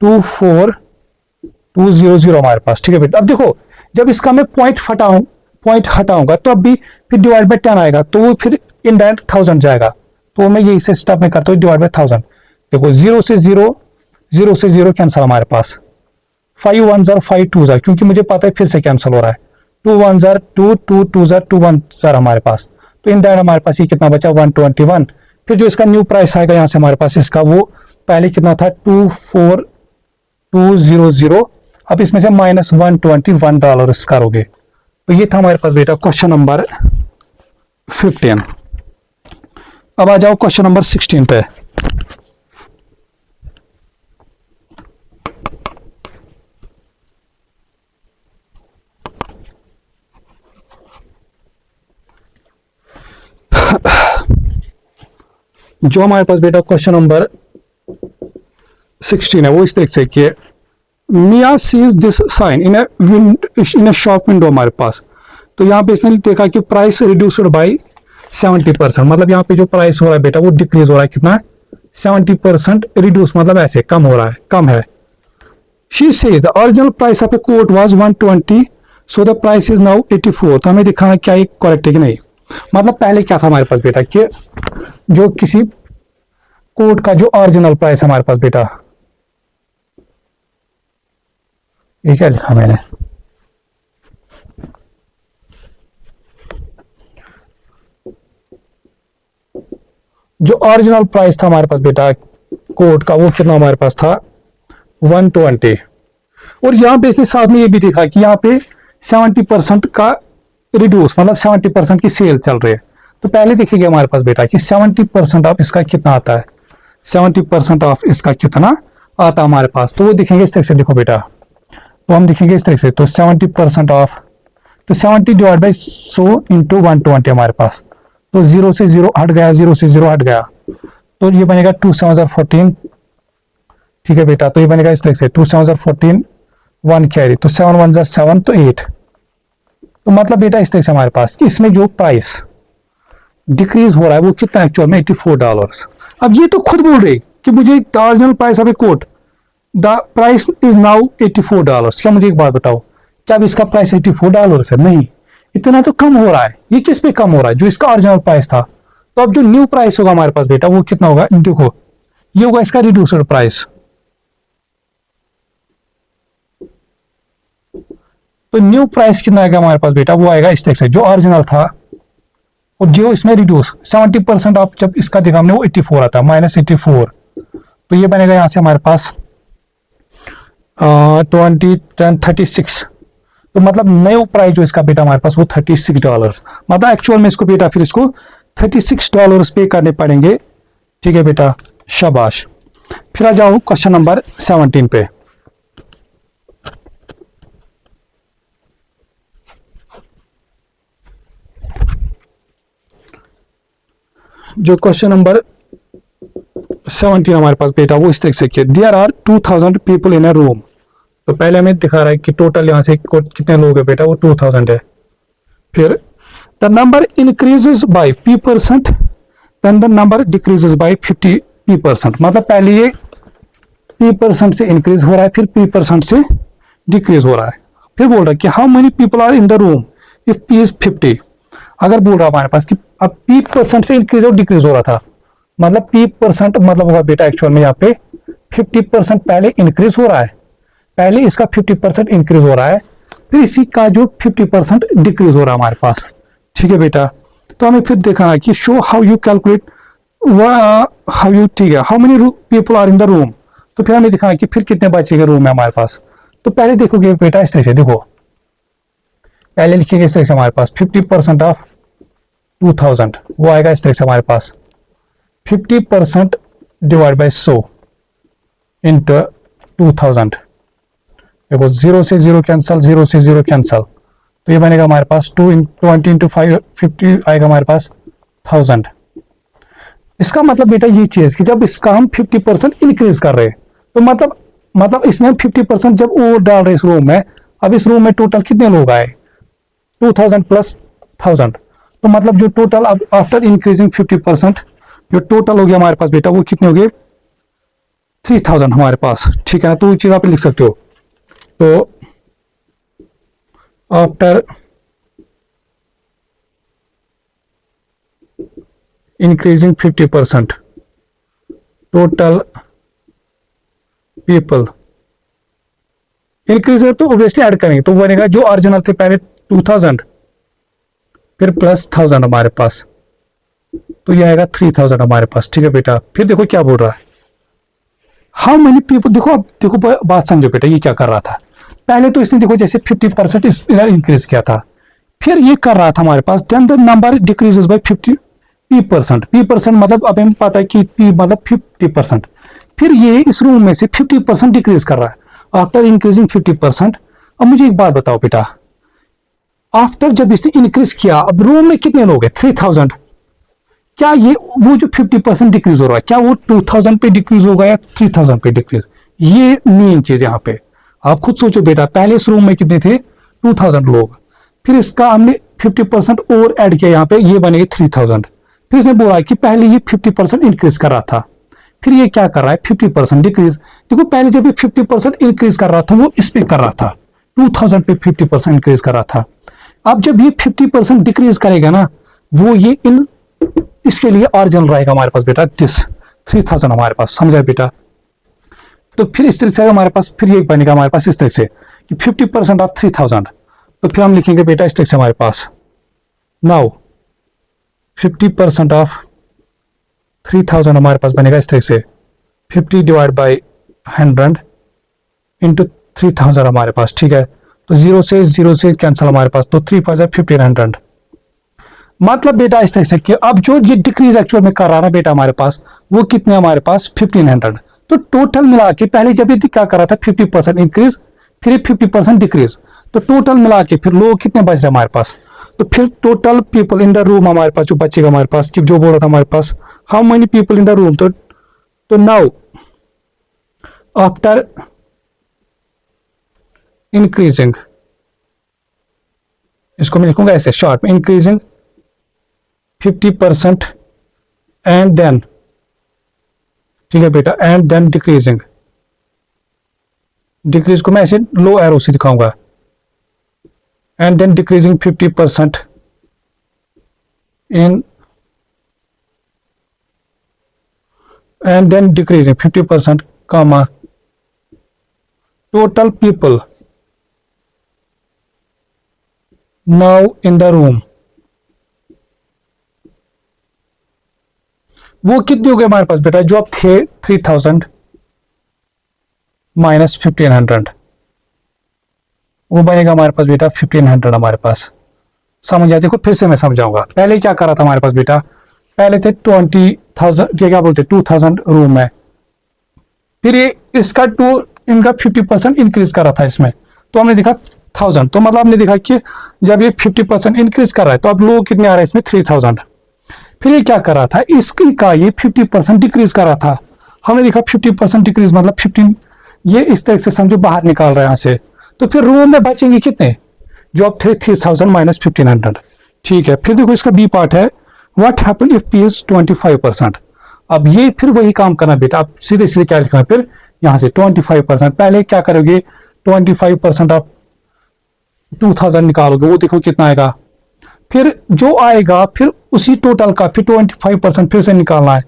24200 हमारे पास, ठीक है बेटा। अब देखो जब इसका मैं पॉइंट हटाऊंगा तो अब भी फिर डिवाइड बाई 10 आएगा, तो वो फिर इनडायरेक्ट 1000 जाएगा, तो मैं ये स्टेप में करता हूँ डिवाइड बाई 1000। देखो 0 से 0 कैंसल हमारे पास, 5 1 जार 5 2 जार, क्योंकि मुझे पता है फिर से कैंसिल हो रहा है, 2 1 जार 2 2 2 जार 2 1 जार हमारे पास, तो इन दैट हमारे पास ये कितना बचा 121। फिर जो इसका न्यू प्राइस आएगा यहाँ से हमारे पास इसका, वो पहले कितना था 24200, अब इसमें से -121 करोगे, तो ये था हमारे पास बेटा क्वेश्चन नंबर 15। अब आ जाओ क्वेश्चन नंबर 16 पे। जो हमारे पास बेटा क्वेश्चन नंबर 16 है वो इस तरीके से कि Mia sees this sign in a shop window हमारे पास, तो यहाँ पे इसने देखा कि प्राइस रिड्यूस्ड बाय 70%, मतलब यहाँ पे जो प्राइस हो रहा है बेटा वो डिक्रीज हो रहा है, कितना 70% रिड्यूस, मतलब ऐसे कम हो रहा है, कम है। She says the original price of a coat was 120, so the price is now 84, तो हमें दिखाना क्या ये करेक्ट है कि नहीं। मतलब पहले क्या था हमारे पास बेटा कि जो किसी कोट का जो ओरिजिनल प्राइस हमारे पास बेटा, ये क्या लिखा मैंने, जो ओरिजिनल प्राइस था हमारे पास बेटा कोट का, वो कितना हमारे पास था 120, और यहां पे इसने साथ में ये भी देखा कि यहाँ पे 70% का रिड्यूस, मतलब 70% की सेल चल रही है। तो पहले देखिए हमारे पास बेटा कि 70% ऑफ इसका कितना आता है, 70% ऑफ इसका कितना आता है हमारे पास, तो वो दिखेंगे इस तरह से, देखो बेटा तो हम दिखेंगे इस तरह से, तो 70% ऑफ, तो 70 डिवाइड बाई 100 इंटू 120 हमारे पास, तो 0 से 0 हट गया, 0 से 0 हट गया, तो ये बनेगा 2 7 14, ठीक है बेटा। तो ये बनेगा इस तरह से 2 7 14 1 कैरी, तो 7 1 7 तो 8, तो मतलब बेटा इस तरह से हमारे पास कि इसमें जो प्राइस डिक्रीज हो रहा है वो कितना एक्चुअल में $84। अब ये तो खुद बोल रहे कि मुझे original price of a coat the price is now $84। क्या मुझे एक बात बताओ, क्या अब इसका प्राइस $84 है? नहीं, इतना तो कम हो रहा है। ये किस पे कम हो रहा है? जो इसका ओरिजिनल प्राइस था। तो अब जो न्यू प्राइस होगा हमारे पास बेटा वो कितना होगा? देखो ये होगा इसका रिड्यूस्ड प्राइस। तो न्यू प्राइस कितना आएगा हमारे पास बेटा? वो आएगा इस टैक्स से जो ओरिजिनल था और जो इसमें रिड्यूस 70% आप जब इसका देखा हमने वो 84 आता -84। तो ये बनेगा यहां से हमारे पास 36। तो मतलब न्यू प्राइस जो इसका बेटा हमारे पास वो $36। मतलब एक्चुअल में इसको बेटा फिर इसको $36 पे करने पड़ेंगे। ठीक है बेटा, शाबाश। फिर आ जाओ क्वेश्चन नंबर 17 पे। जो क्वेश्चन नंबर 17 हमारे पास बेटा वो इस तरह से किया, there are 2000 people in a room. तो पहले हमें दिखा रहा है कि टोटल यहां से कितने लोग हैं बेटा, वो 2000 है। फिर the number increases by p%, then the number decreases by 50p%। मतलब पहले ये p% से इंक्रीज हो रहा है, फिर p% से डिक्रीज हो रहा है। फिर बोल रहा है कि how many people are in the room if p is 50। अगर बोल रहा है हमारे पास कि अब p% से इंक्रीज और डिक्रीज हो रहा था, मतलब p% मतलब होगा बेटा एक्चुअल में यहाँ पे 50% पहले इंक्रीज हो रहा है, पहले इसका 50% इंक्रीज हो रहा है, फिर इसी का जो 50% डिक्रीज हो रहा है हमारे पास। ठीक है बेटा, तो हमें फिर देखना है कि show how you calculate how you, ठीक है, how many people are in the room. तो फिर हमें दिखाना है कि फिर कितने बचेंगे रूम में हमारे पास। तो पहले देखोगे बेटा इस तरह से, देखो पहले लिखेंगे इस तरह से हमारे पास 50% ऑफ 2000 वो आएगा इस तरह से हमारे पास 50% डिवाइड बाय 100 इंटू 2000। देखो 0 से 0 कैंसल, 0 से 0 कैंसल, तो ये बनेगा हमारे पास 20 इंटू 50 आएगा हमारे पास 1000। इसका मतलब बेटा ये चीज कि जब इसका हम 50% इंक्रीज कर रहे हैं तो मतलब इसमें 50% जब और डाल रहे इस रूम में। अब इस रूम में टोटल कितने लोग आए? 2000 प्लस 1000। तो मतलब जो टोटल अब आफ्टर इंक्रीजिंग 50% जो टोटल हो गया हमारे पास बेटा वो कितने हो गए? 3000 हमारे पास। ठीक है ना, तो ये चीज आप लिख सकते हो। तो after increasing 50% total people increase है तो ऑब्वियसली ऐड करेंगे, तो बनेगा जो ओरिजिनल थे पहले 2000 फिर प्लस 1000 हमारे पास, तो ये आएगा 3000 हमारे पास। ठीक है बेटा, फिर देखो क्या बोल रहा है, हाउ मेनी पीपल। देखो अब देखो बात समझो बेटा, ये क्या कर रहा था, पहले तो इसने देखो जैसे 50% इंक्रीज किया था, फिर ये कर रहा था हमारे पास then the number decreases by 50p%। p% मतलब अब हमें पता है कि p मतलब 50%। फिर ये इस रूम में से 50% डिक्रीज कर रहा है आफ्टर इंक्रीजिंग 50%। अब मुझे एक बात बताओ बेटा, आफ्टर जब इसने इंक्रीज किया अब रूम में कितने लोग हैं? 3000। क्या ये वो जो 50% डिक्रीज हो रहा है क्या वो 2000 पे डिक्रीज होगा या 3000 पे डिक्रीज? ये मेन चीज यहाँ पे आप खुद सोचो बेटा। पहले इस रूम में कितने थे? 2000 लोग, फिर इसका हमने 50% और ऐड किया यहाँ पे, ये बनेगा 3000। फिर इसने बोला कि पहले ये 50% इंक्रीज कर रहा था, फिर ये क्या कर रहा है? 50% डिक्रीज। देखो पहले जब ये 50% इंक्रीज कर रहा था वो इस पे कर रहा था, 2000 पे 50% इंक्रीज कर रहा था। अब जब ये 50% डिक्रीज करेगा ना, वो ये इन इसके लिए ओरिजिनल रहेगा हमारे पास बेटा दिस 3000 हमारे पास, समझा बेटा? तो फिर इस तरह से हमारे पास फिर ये बनेगा हमारे पास इस तरह से कि 50% ऑफ 3000। तो फिर हम लिखेंगे बेटा इस तरह से हमारे पास नाउ 50% ऑफ 3000 हमारे पास बनेगा इस तरह से 50 डिवाइड बाई 100 इंटू 3000 हमारे पास। ठीक है, तो 0 से कैंसिल हमारे पास, तो 3 5 1500। मतलब बेटा इस तरह से कि अब जो ये डिक्रीज एक्चुअल में कर रहा ना बेटा हमारे पास वो कितने हमारे पास 1500। तो टोटल मिला के पहले जब ये क्या कर रहा था 50% इंक्रीज फिर 50% डिक्रीज, तो टोटल मिला के फिर लोग कितने बच रहे हमारे पास? तो फिर total people in the room हमारे पास जो बचेगा हमारे पास कि जो बोल रहा था हमारे पास how many people in the room. तो नाउ आफ्टर इंक्रीजिंग इसको मैं लिखूंगा ऐसे शॉर्ट में, इंक्रीजिंग 50% एंड देन, ठीक है बेटा, एंड देन डिक्रीजिंग, डिक्रीज को मैं ऐसे लो एरो से दिखाऊंगा, and then decreasing 50% in, and then decreasing 50%, comma, total people now in the room, वो कितने हो गए हमारे पास बेटा, जो अब थे 3000 माइनस 1500, वो बनेगा हमारे पास बेटा 1500 हमारे पास। समझ आए? देखो फिर से मैं समझाऊंगा। पहले क्या करा था हमारे पास बेटा, पहले थे 20,000, क्या बोलते 2000 रूम है, फिर ये इसका इनका 50% इंक्रीज करा था इसमें, तो हमने देखा 1000, तो मतलब हमने देखा कि जब ये 50% इंक्रीज कर रहा है तो अब लोग कितने आ रहे हैं इसमें 3000। फिर ये क्या कर रहा था, इसकी का ये 50% डिक्रीज कर रहा था, हमने देखा 50% डिक्रीज मतलब 15, ये इस तरह से समझो बाहर निकाल रहे हैं यहाँ से, तो फिर रूम में बचेंगे कितने, जो अब थे 3000 माइनस 1500, ठीक है। फिर देखो इसका बी पार्ट है, what happen if P is 25%। अब ये फिर वही काम करना बेटा, आप सीधे सीधे क्या लिखना, फिर यहाँ से 25%, पहले क्या करोगे 25% आप 2000 निकालोगे, वो देखो कितना आएगा, फिर जो आएगा फिर उसी टोटल का फिर 25% फिर से निकालना है,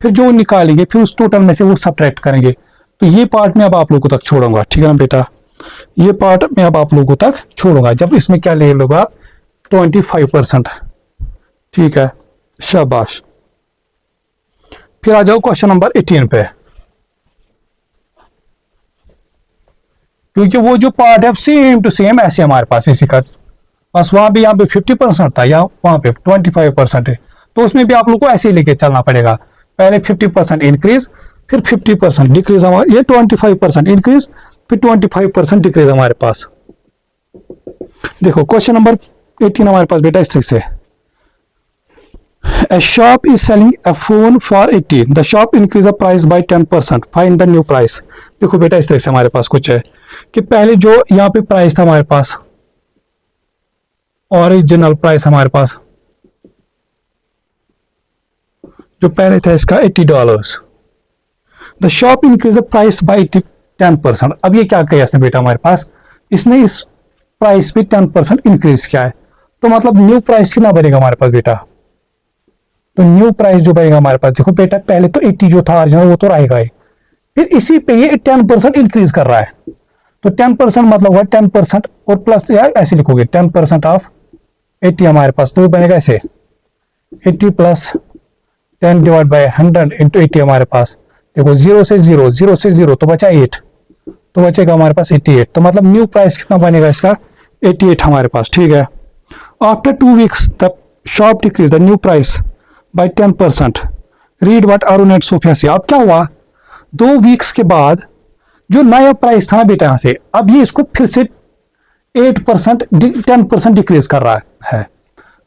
फिर जो निकालेंगे फिर उस टोटल में से वो सब्ट्रैक्ट करेंगे। तो ये पार्ट में अब आप लोगों तक छोड़ूंगा, ठीक है ना बेटा, ये पार्ट मैं अब आप लोगों तक छोड़ूंगा, जब इसमें क्या ले लोगे आप 25%, ठीक है, शाबाश। फिर आ जाओ क्वेश्चन नंबर 18 पे, क्योंकि वो जो पार्ट है सेम टू सेम ऐसे हमारे पास इसी का, बस वहां भी यहाँ पे 50% था या वहां पे 25% है, तो उसमें भी आप लोग को ऐसे ही लेके चलना पड़ेगा, पहले 50% इंक्रीज फिर 50% डिक्रीज, हमारे ये 25% इंक्रीज फिर 25% डिक्रीज हमारे पास। देखो क्वेश्चन नंबर 18 हमारे पास बेटा इस तरीके से, A shop is selling a phone for 80. The shop increase the price by 10%. Find the new price. देखो बेटा इस तरह से हमारे पास कुछ है कि पहले जो यहाँ पे प्राइस था हमारे पास, ओरिजिनल प्राइस हमारे पास जो पहले था इसका $80. The shop increase the price by 10%. अब ये क्या किया इसने बेटा हमारे पास, इसने इस प्राइस पे 10% इंक्रीज किया है, तो मतलब न्यू प्राइस कितना बनेगा हमारे पास बेटा, तो न्यू प्राइस जो बनेगा हमारे पास, देखो बेटा पहले तो 80 जो था ओरिजिनल वो तो रहेगा ही, फिर इसी पे ये 10% इंक्रीज कर रहा है, तो 10% मतलब हुआ 10% और प्लस, यार ऐसे लिखोगे 10% ऑफ 80 हमारे पास, तो बनेगा ऐसे 80 प्लस 10 डिवाइड बाय 100 इंटू 80 हमारे पास, देखो 0 से 0 तो बचा 8, तो बचेगा हमारे पास 88, तो मतलब न्यू प्राइस कितना बनेगा इसका 88 हमारे पास, ठीक है। After 2 weeks the shop decrease the new price by 10%, read what Arun and Sophia say. अब क्या हुआ, 2 वीक्स के बाद जो नया प्राइस था ना बेटा यहाँ से, अब ये इसको फिर से 8% 10% डिक्रीज कर रहा है।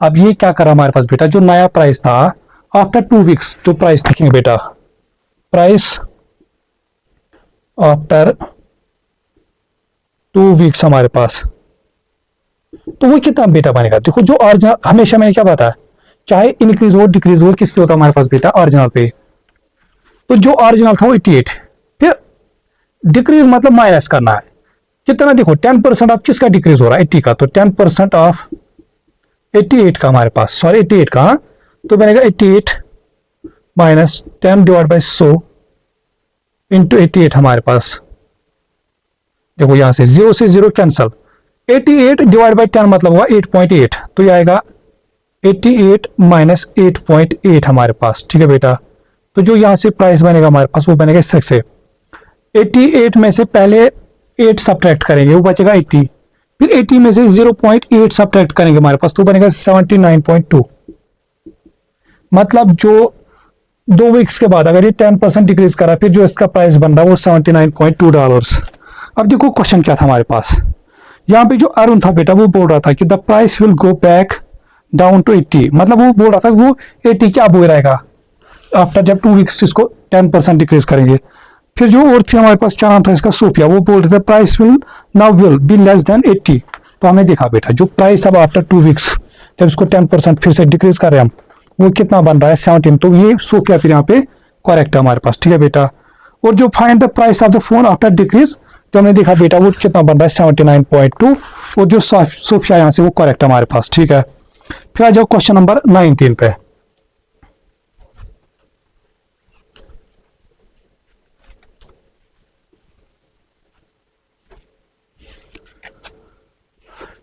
अब ये क्या कर रहा है हमारे पास बेटा, जो नया प्राइस था आफ्टर 2 वीक्स, जो प्राइस लिखेंगे बेटा, प्राइस आफ्टर 2 वीक्स हमारे पास, तो वो कितना बेटा बनेगा, देखो जो ओरिजिनल हमेशा मैंने क्या बताया, चाहे इंक्रीज हो डिक्रीज हो किस पे होता है हमारे पास बेटा, ओरिजिनल पे, तो जो ओरिजिनल था वो 88, फिर डिक्रीज मतलब माइनस करना है कितना, देखो 10% ऑफ किसका डिक्रीज हो रहा है 80 का, तो 10% ऑफ 88 का हमारे पास, सॉरी 88 का, तो बनेगा 88 माइनस 10 डिवाइड बाई 100 इंटू 88 हमारे पास, देखो यहां से 0 से 0 कैंसल, 88 डिवाइड बाई 10 मतलब हुआ 8.8, तो ये आएगा 88 माइनस 8.8 हमारे पास, ठीक है बेटा। तो जो यहां से प्राइस बनेगा हमारे पास वो बनेगा इस तरह से, 88 में से पहले 8 सब्ट्रैक्ट करेंगे वो बचेगा 80, फिर 80 में से 0.8 सब्ट्रैक्ट करेंगे हमारे पास तो बनेगा 79.2, मतलब जो 2 वीक्स के बाद अगर ये 10% डिक्रीज करा फिर जो इसका प्राइस बन रहा है वो $79.2। अब देखो क्वेश्चन क्या था हमारे पास, यहाँ पे जो अरुण था बेटा वो बोल रहा था कि the price will go back down to 80, मतलब वो बोल रहा था वो 80 क्या बोल रहेगा आफ्टर जब 2 वीक्स इसको 10% डिक्रीज करेंगे। फिर जो और थी हमारे पास क्या नाम था इसका, सोफिया, वो बोल रहे थे price will now will be less than 80, तो हमने देखा बेटा जो प्राइस अब आफ्टर 2 वीक्स जब इसको 10% फिर से डिक्रीज कर रहे हैं हम, वो कितना बन रहा है 17। तो ये सोफिया फिर यहाँ पे करेक्ट है हमारे पास, ठीक है बेटा। और जो find the price of the phone after decrease जो हमने देखा बेटा वो कितना बन रहा है 79.2, और जो सोफिया यहाँ से वो करेक्ट है हमारे पास, ठीक है। फिर आ जाओ क्वेश्चन नंबर 19 पे।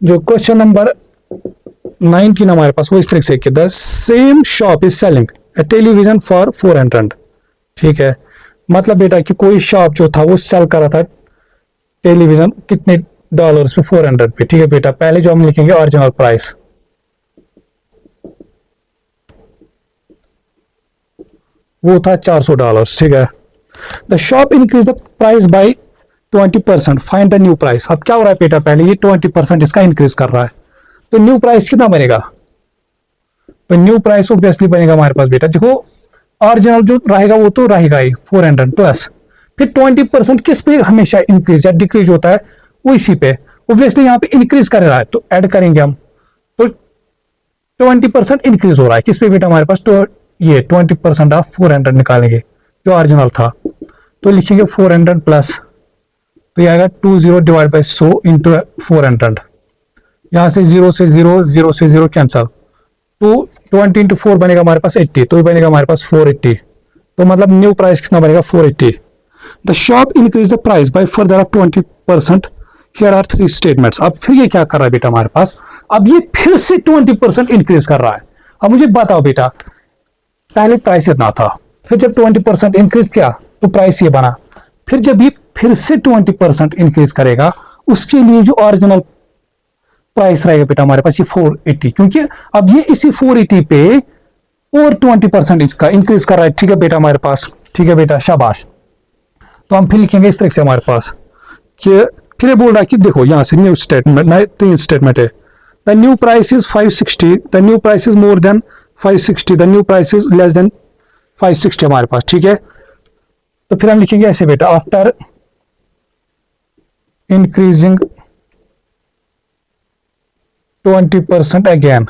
जो क्वेश्चन नंबर 19 हमारे पास वो इस तरह से कि the same shop is selling A television for 400, ठीक है। मतलब बेटा कि कोई शॉप जो था वो सेल कर रहा था टेलीविजन कितने डॉलर्स पे 400 पे, ठीक है बेटा। पहले जो हम लिखेंगे ओरिजिनल प्राइस, वो था $400, ठीक है। The shop increase the price bye 20%, find the new price. अब क्या हो रहा है बेटा, पहले ये 20% इसका इंक्रीज कर रहा है, तो न्यू प्राइस कितना बनेगा, तो न्यू प्राइस ऑब्वियसली बनेगा हमारे पास बेटा, देखो ओरिजिनल जो रहेगा वो तो रहेगा ही 400 प्लस फिर 20% किस पे हमेशा इंक्रीज या डिक्रीज होता है, वो इसी पे ऑब्वियसली यहाँ पे इंक्रीज कर रहा है, तो ऐड करेंगे हम, तो 20% इंक्रीज हो रहा है किस पे बेटा हमारे पास, तो ये 20% ऑफ 400 निकालेंगे जो ओरिजिनल था, तो लिखेंगे 400 प्लस, तो ये आएगा 20 डिवाइड बाई 100 इंटू 400, यहाँ से 0 से 0 0 से 0 कैंसल, तो 20 इंटू 4 बनेगा हमारे पास 80, तो ये बनेगा हमारे पास 480, तो मतलब न्यू प्राइस कितना बनेगा 480। The shop increase the price by further of 20%, here are 3 statements. अब फिर ये क्या कर रहा है बेटा हमारे पास, अब ये फिर से 20% इंक्रीज कर रहा है। अब मुझे बताओ बेटा, पहले प्राइस इतना था, फिर जब 20% इंक्रीज किया तो प्राइस ये बना, फिर जब ये फिर से 20% इंक्रीज करेगा उसके लिए जो ओरिजिनल प्राइस रहेगा बेटा हमारे पास ये 480, क्योंकि अब ये इसी 480 पे और 20% इसका इंक्रीज कर रहा है, ठीक है बेटा हमारे पास, ठीक है बेटा शाबाश। तो हम फिर लिखेंगे इस तरह से हमारे पास कि फिर ये बोल रहा है कि देखो यहाँ से न्यू स्टेटमेंट, 3 स्टेटमेंट है, the new price is 560, the new price is more than 560, the new price is less than 560 हमारे पास, ठीक है। तो फिर हम लिखेंगे ऐसे बेटा, after increasing 20% again,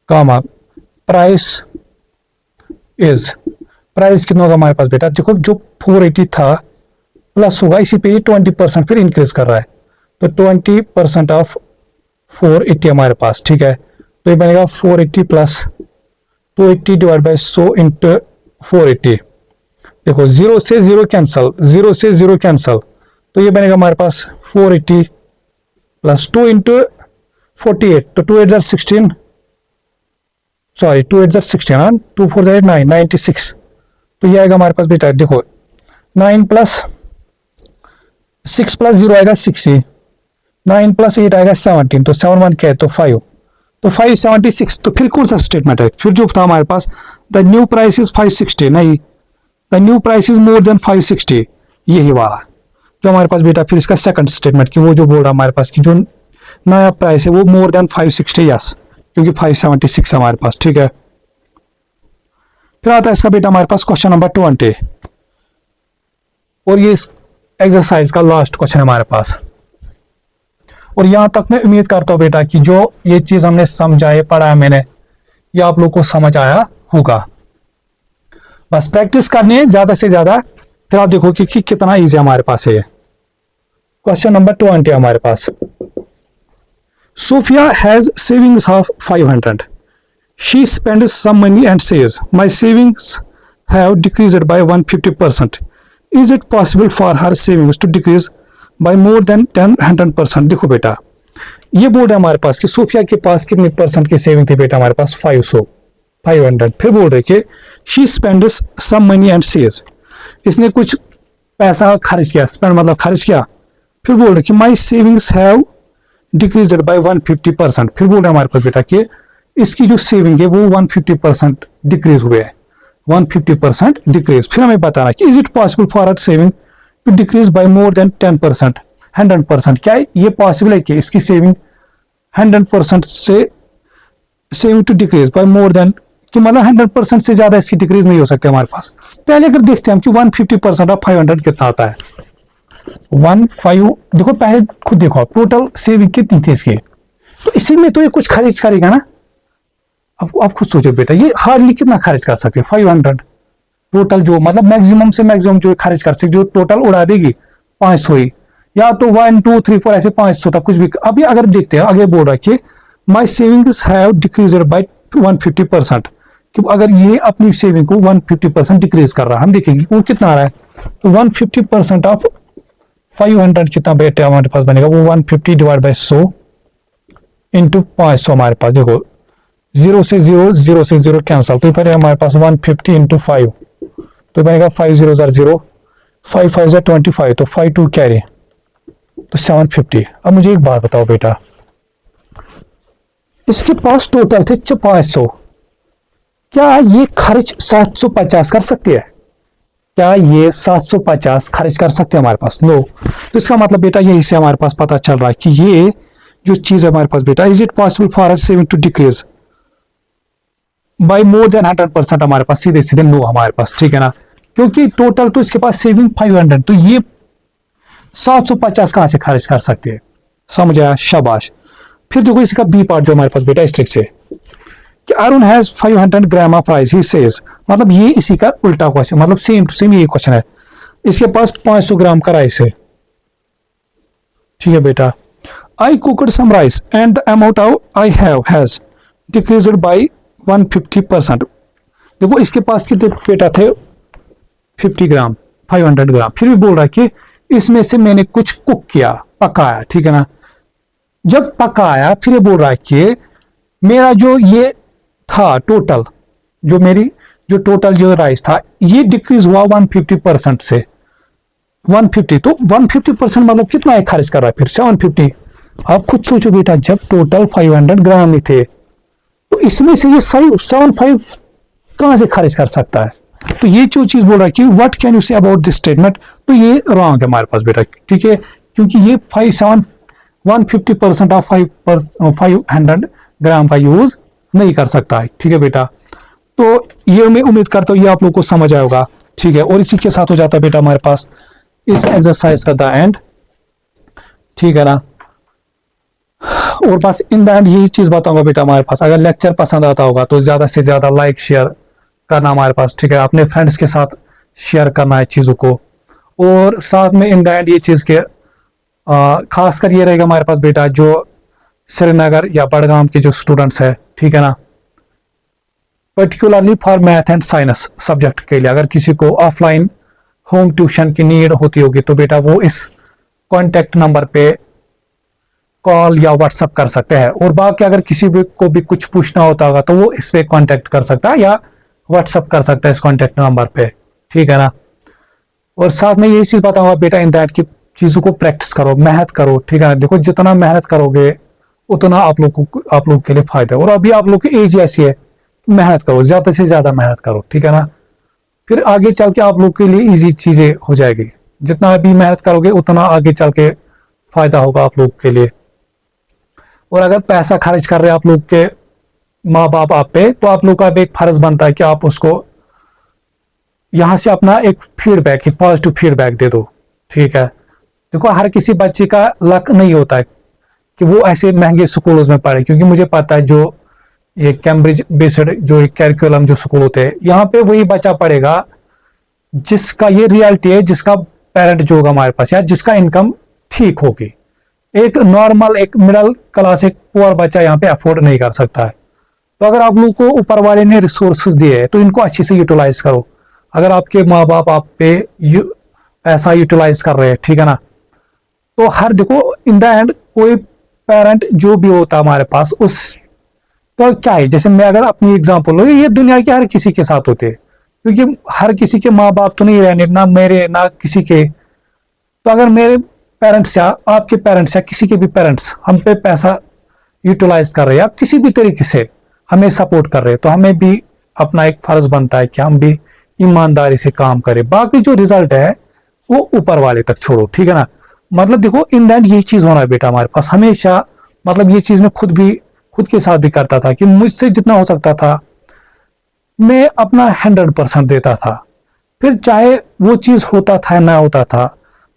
comma price is, price कितना होगा हमारे पास बेटा, देखो जो 480 था प्लस होगा इसी पे ये 20% फिर इंक्रीज कर रहा है, तो 20% ऑफ 480 हमारे पास, ठीक है। तो ये बनेगा 480 प्लस 280 डिवाइड बाई 100 इंटू 480, देखो 0 से 0 कैंसल, 0 से 0 कैंसल, तो ये बनेगा हमारे पास 480 प्लस 2 इंटू 48, तो 2 8 16, सॉरी 2 8 16, 2 4 9, 96, तो ये आएगा हमारे पास बेटा, देखो 9 प्लस 6 प्लस 0 आएगा 6 ही, 9 प्लस 8 आएगा 17, तो 7 1 क्या है तो 5, तो 576, तो फिर कौन सा स्टेटमेंट है, फिर जो था हमारे पास द न्यू प्राइस इज 560, नहीं the new price is more than 560, यही वाला जो हमारे पास बेटा फिर इसका सेकंड स्टेटमेंट कि वो जो बोल रहा हमारे पास कि जो नया प्राइस है वो मोर देन 560, यस, क्योंकि 576 हमारे पास, ठीक है। फिर आता है इसका बेटा हमारे पास क्वेश्चन नंबर 20, और ये इस एक्सरसाइज का लास्ट क्वेश्चन है हमारे पास, और यहां तक मैं उम्मीद करता हूं बेटा कि जो ये चीज हमने समझा है पढ़ा है मैंने, ये आप लोग को समझ आया होगा। बस प्रैक्टिस करनी है ज्यादा से ज्यादा, फिर आप देखो कि कितना इजी हमारे पास है। क्वेश्चन नंबर 20 हमारे पास, Sophia has savings of 500, she spends some money and says my savings have decreased by 150%, is it possible for her savings to decrease by more than 100%। देखो बेटा ये बोल रहा है हमारे पास कि सोफिया के पास कितने परसेंट की सेविंग थी बेटा हमारे पास 500, फिर बोल रहे कि she spends some money and says, इसने कुछ पैसा खर्च किया, स्पेंड मतलब खर्च किया, फिर बोल रहे कि my savings have decreased by 150%, फिर बोल रहे हमारे पास बेटा कि इसकी जो सेविंग है वो 150% डिक्रीज हुए है, 150% डिक्रीज। फिर हमें बताना कि is it possible for a saving to decrease by more than 10%, 100%, क्या ये पॉसिबल है कि इसकी सेविंग 100% से saving to decrease by more than, कि मतलब 100% से ज्यादा इसकी डिक्रीज नहीं हो सकती हमारे पास। पहले अगर देखते हैं हम कि 150% ऑफ 500 कितना आता है, 15, देखो पहले खुद देखो आप टोटल सेविंग कितनी थी इसकी, तो इसी में तो ये कुछ खर्च करेगा ना। आप खुद सोचो बेटा, ये हार्डली कितना खर्च कर सकते हैं, 500 टोटल, जो मतलब मैक्सिमम से मैक्सिमम जो खर्च कर सकते, जो टोटल उड़ा देगी 500 ही, या तो 1 2 3 4 ऐसे 500 तक कुछ भी। अभी अगर देखते हैं आगे बोल रहा है, माई सेविंग्स हैव डिक्रीज्ड बाय 150%, कि अगर ये अपनी सेविंग को 150% डिक्रीज कर रहा है, हम देखेंगे वो कितना आ रहा है। तो 150% ऑफ 500 कितना बेटा हमारे पास बनेगा, वो 150 डिवाइड बाई 100 इंटू 500 हमारे पास, देखो 0 से 0 कैंसल, तो फिर हमारे पास 150 इंटू 5, तो बनेगा 5 0 0, 5 5 25, तो 5 2 कैरी, तो 750। अब मुझे एक बात बताओ बेटा, इसके पास टोटल थे 500, क्या ये खर्च 750 कर सकती है? क्या ये 750 खर्च कर सकते हैं हमारे पास? नो। तो इसका मतलब बेटा यही से हमारे पास पता चल रहा है कि ये जो चीज है हमारे पास बेटा, is it possible for our saving to decrease by more than 100%? हमारे पास सीधे सीधे नो हमारे पास, ठीक है ना, क्योंकि टोटल तो इसके पास सेविंग 500, तो ये 750 कहां से खर्च कर सकते हैं? समझ आया, शाबाश। फिर देखो इसका बी पार्ट जो हमारे पास बेटा इस ट्रिक से, कि Arun has 500 gram of rice, he says, मतलब ये इसी का उल्टा क्वेश्चन, मतलब सेम टू सेम ये क्वेश्चन है। इसके पास 500 ग्राम का राइस है, ठीक है बेटा। I cooked some rice and the amount I have has decreased by 150%। देखो इसके पास कितने बेटा थे, 50 ग्राम, 500 ग्राम। फिर भी बोल रहा है कि इसमें से मैंने कुछ कुक किया, पकाया, ठीक है ना। जब पकाया फिर ये बोल रहा है कि मेरा जो ये था टोटल, जो मेरी जो टोटल जो राइस था, ये डिक्रीज हुआ 150% से 150, तो 150% मतलब कितना है खर्च कर रहा है फिर 750। आप खुद सोचो बेटा, जब टोटल 500 ग्राम ही थे, तो इसमें से ये 75 कहां से खर्च कर सकता है? तो ये जो चीज बोल रहा है कि what can you say about this statement, तो ये रॉन्ग है हमारे पास बेटा, ठीक है, क्योंकि ये 150% ऑफ 500 ग्राम का यूज नहीं कर सकता है, ठीक है बेटा। तो ये मैं उम्मीद करता हूँ ये आप लोग को समझ आएगा, ठीक है। और इसी के साथ हो जाता है बेटा हमारे पास इस एक्सरसाइज का द एंड, ठीक है ना। और बस इन द एंड यही चीज बताऊंगा बेटा हमारे पास, अगर लेक्चर पसंद आता होगा तो ज्यादा से ज्यादा लाइक शेयर करना हमारे पास, ठीक है, अपने फ्रेंड्स के साथ शेयर करना है चीजों को। और साथ में इन द एंड ये चीज के खासकर ये रहेगा हमारे पास बेटा, जो श्रीनगर या बड़गाम के जो स्टूडेंट्स है, ठीक है ना, particularly for math and science subject के लिए, अगर किसी को ऑफलाइन होम ट्यूशन की नीड होती होगी तो बेटा वो इस कॉन्टेक्ट नंबर पे कॉल या व्हाट्सएप कर सकते हैं। और बाकी अगर किसी भी को भी कुछ पूछना होता होगा तो वो इस पे कॉन्टेक्ट कर सकता है या व्हाट्सएप कर सकता है इस कॉन्टेक्ट नंबर पे, ठीक है ना। और साथ में यही चीज बताऊंगा बेटा इन दैट की चीजों को प्रैक्टिस करो, मेहनत करो, ठीक है ना। देखो जितना मेहनत करोगे उतना आप लोग के लिए फायदा है। और अभी आप लोग की एज ऐसी है, मेहनत करो, ज्यादा से ज्यादा मेहनत करो, ठीक है ना। फिर आगे चल के आप लोग के लिए इजी चीजें हो जाएगी। जितना अभी मेहनत करोगे उतना आगे चल के फायदा होगा आप लोग के लिए। और अगर पैसा खर्च कर रहे हैं आप लोग के माँ बाप आप पे, तो आप लोग का भी एक फर्ज बनता है कि आप उसको यहां से अपना एक फीडबैक, एक पॉजिटिव फीडबैक दे दो, ठीक है। देखो हर किसी बच्चे का लक नहीं होता है कि वो ऐसे महंगे स्कूलों में पढ़े, क्योंकि मुझे पता है जो ये कैम्ब्रिज बेस्ड जो कैरिकुलम जो स्कूल होते हैं, यहाँ पे वही बच्चा पढ़ेगा जिसका, ये रियलिटी है, जिसका पेरेंट जो होगा हमारे पास या जिसका इनकम ठीक होगी। एक नॉर्मल एक मिडिल क्लास एक पुअर बच्चा यहाँ पे अफोर्ड नहीं कर सकता है। तो अगर आप लोगों को ऊपर वाले ने रिसोर्सेज दिए हैं तो इनको अच्छे से यूटिलाइज करो। अगर आपके माँ बाप आप पे पैसा यूटिलाइज कर रहे हैं, ठीक है ना, तो हर देखो इन द एंड कोई पेरेंट जो भी होता है हमारे पास, उस तो क्या है, जैसे मैं अगर अपनी एग्जांपल लो, ये दुनिया के हर किसी के साथ होते हैं, क्योंकि हर किसी के माँ बाप तो नहीं रहने, ना मेरे ना किसी के। तो अगर मेरे पेरेंट्स या आपके पेरेंट्स या किसी के भी पेरेंट्स हम पे पैसा यूटिलाइज कर रहे हैं, आप किसी भी तरीके से हमें सपोर्ट कर रहे हैं, तो हमें भी अपना एक फर्ज बनता है कि हम भी ईमानदारी से काम करें। बाकी जो रिजल्ट है वो ऊपर वाले तक छोड़ो, ठीक है ना। मतलब देखो इन द एंड यही चीज होना है बेटा हमारे पास हमेशा। मतलब ये चीज मैं खुद के साथ भी करता था कि मुझसे जितना हो सकता था मैं अपना 100% देता था, फिर चाहे वो चीज होता था ना होता था,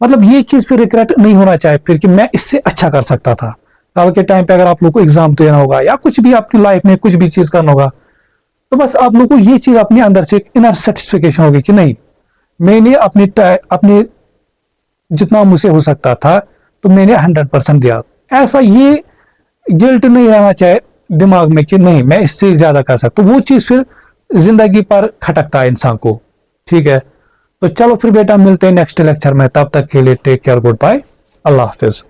मतलब ये चीज फिर रिग्रेट नहीं होना चाहिए फिर कि मैं इससे अच्छा कर सकता था। कल के टाइम पे अगर आप लोग को एग्जाम देना होगा या कुछ भी अपनी लाइफ में कुछ भी चीज करना होगा, तो बस आप लोग को ये चीज अपने अंदर से इनर सेटिस्फिकेशन होगी कि नहीं, मैंने अपने जितना मुझसे हो सकता था तो मैंने 100% दिया। ऐसा ये गिल्ट नहीं रहना चाहिए दिमाग में कि नहीं मैं इससे ज्यादा कर सकता हूँ। वो चीज फिर जिंदगी पर खटकता है इंसान को। ठीक है, तो चलो फिर बेटा मिलते हैं नेक्स्ट लेक्चर में, तब तक के लिए टेक केयर, गुड बाय, अल्लाह हाफिज।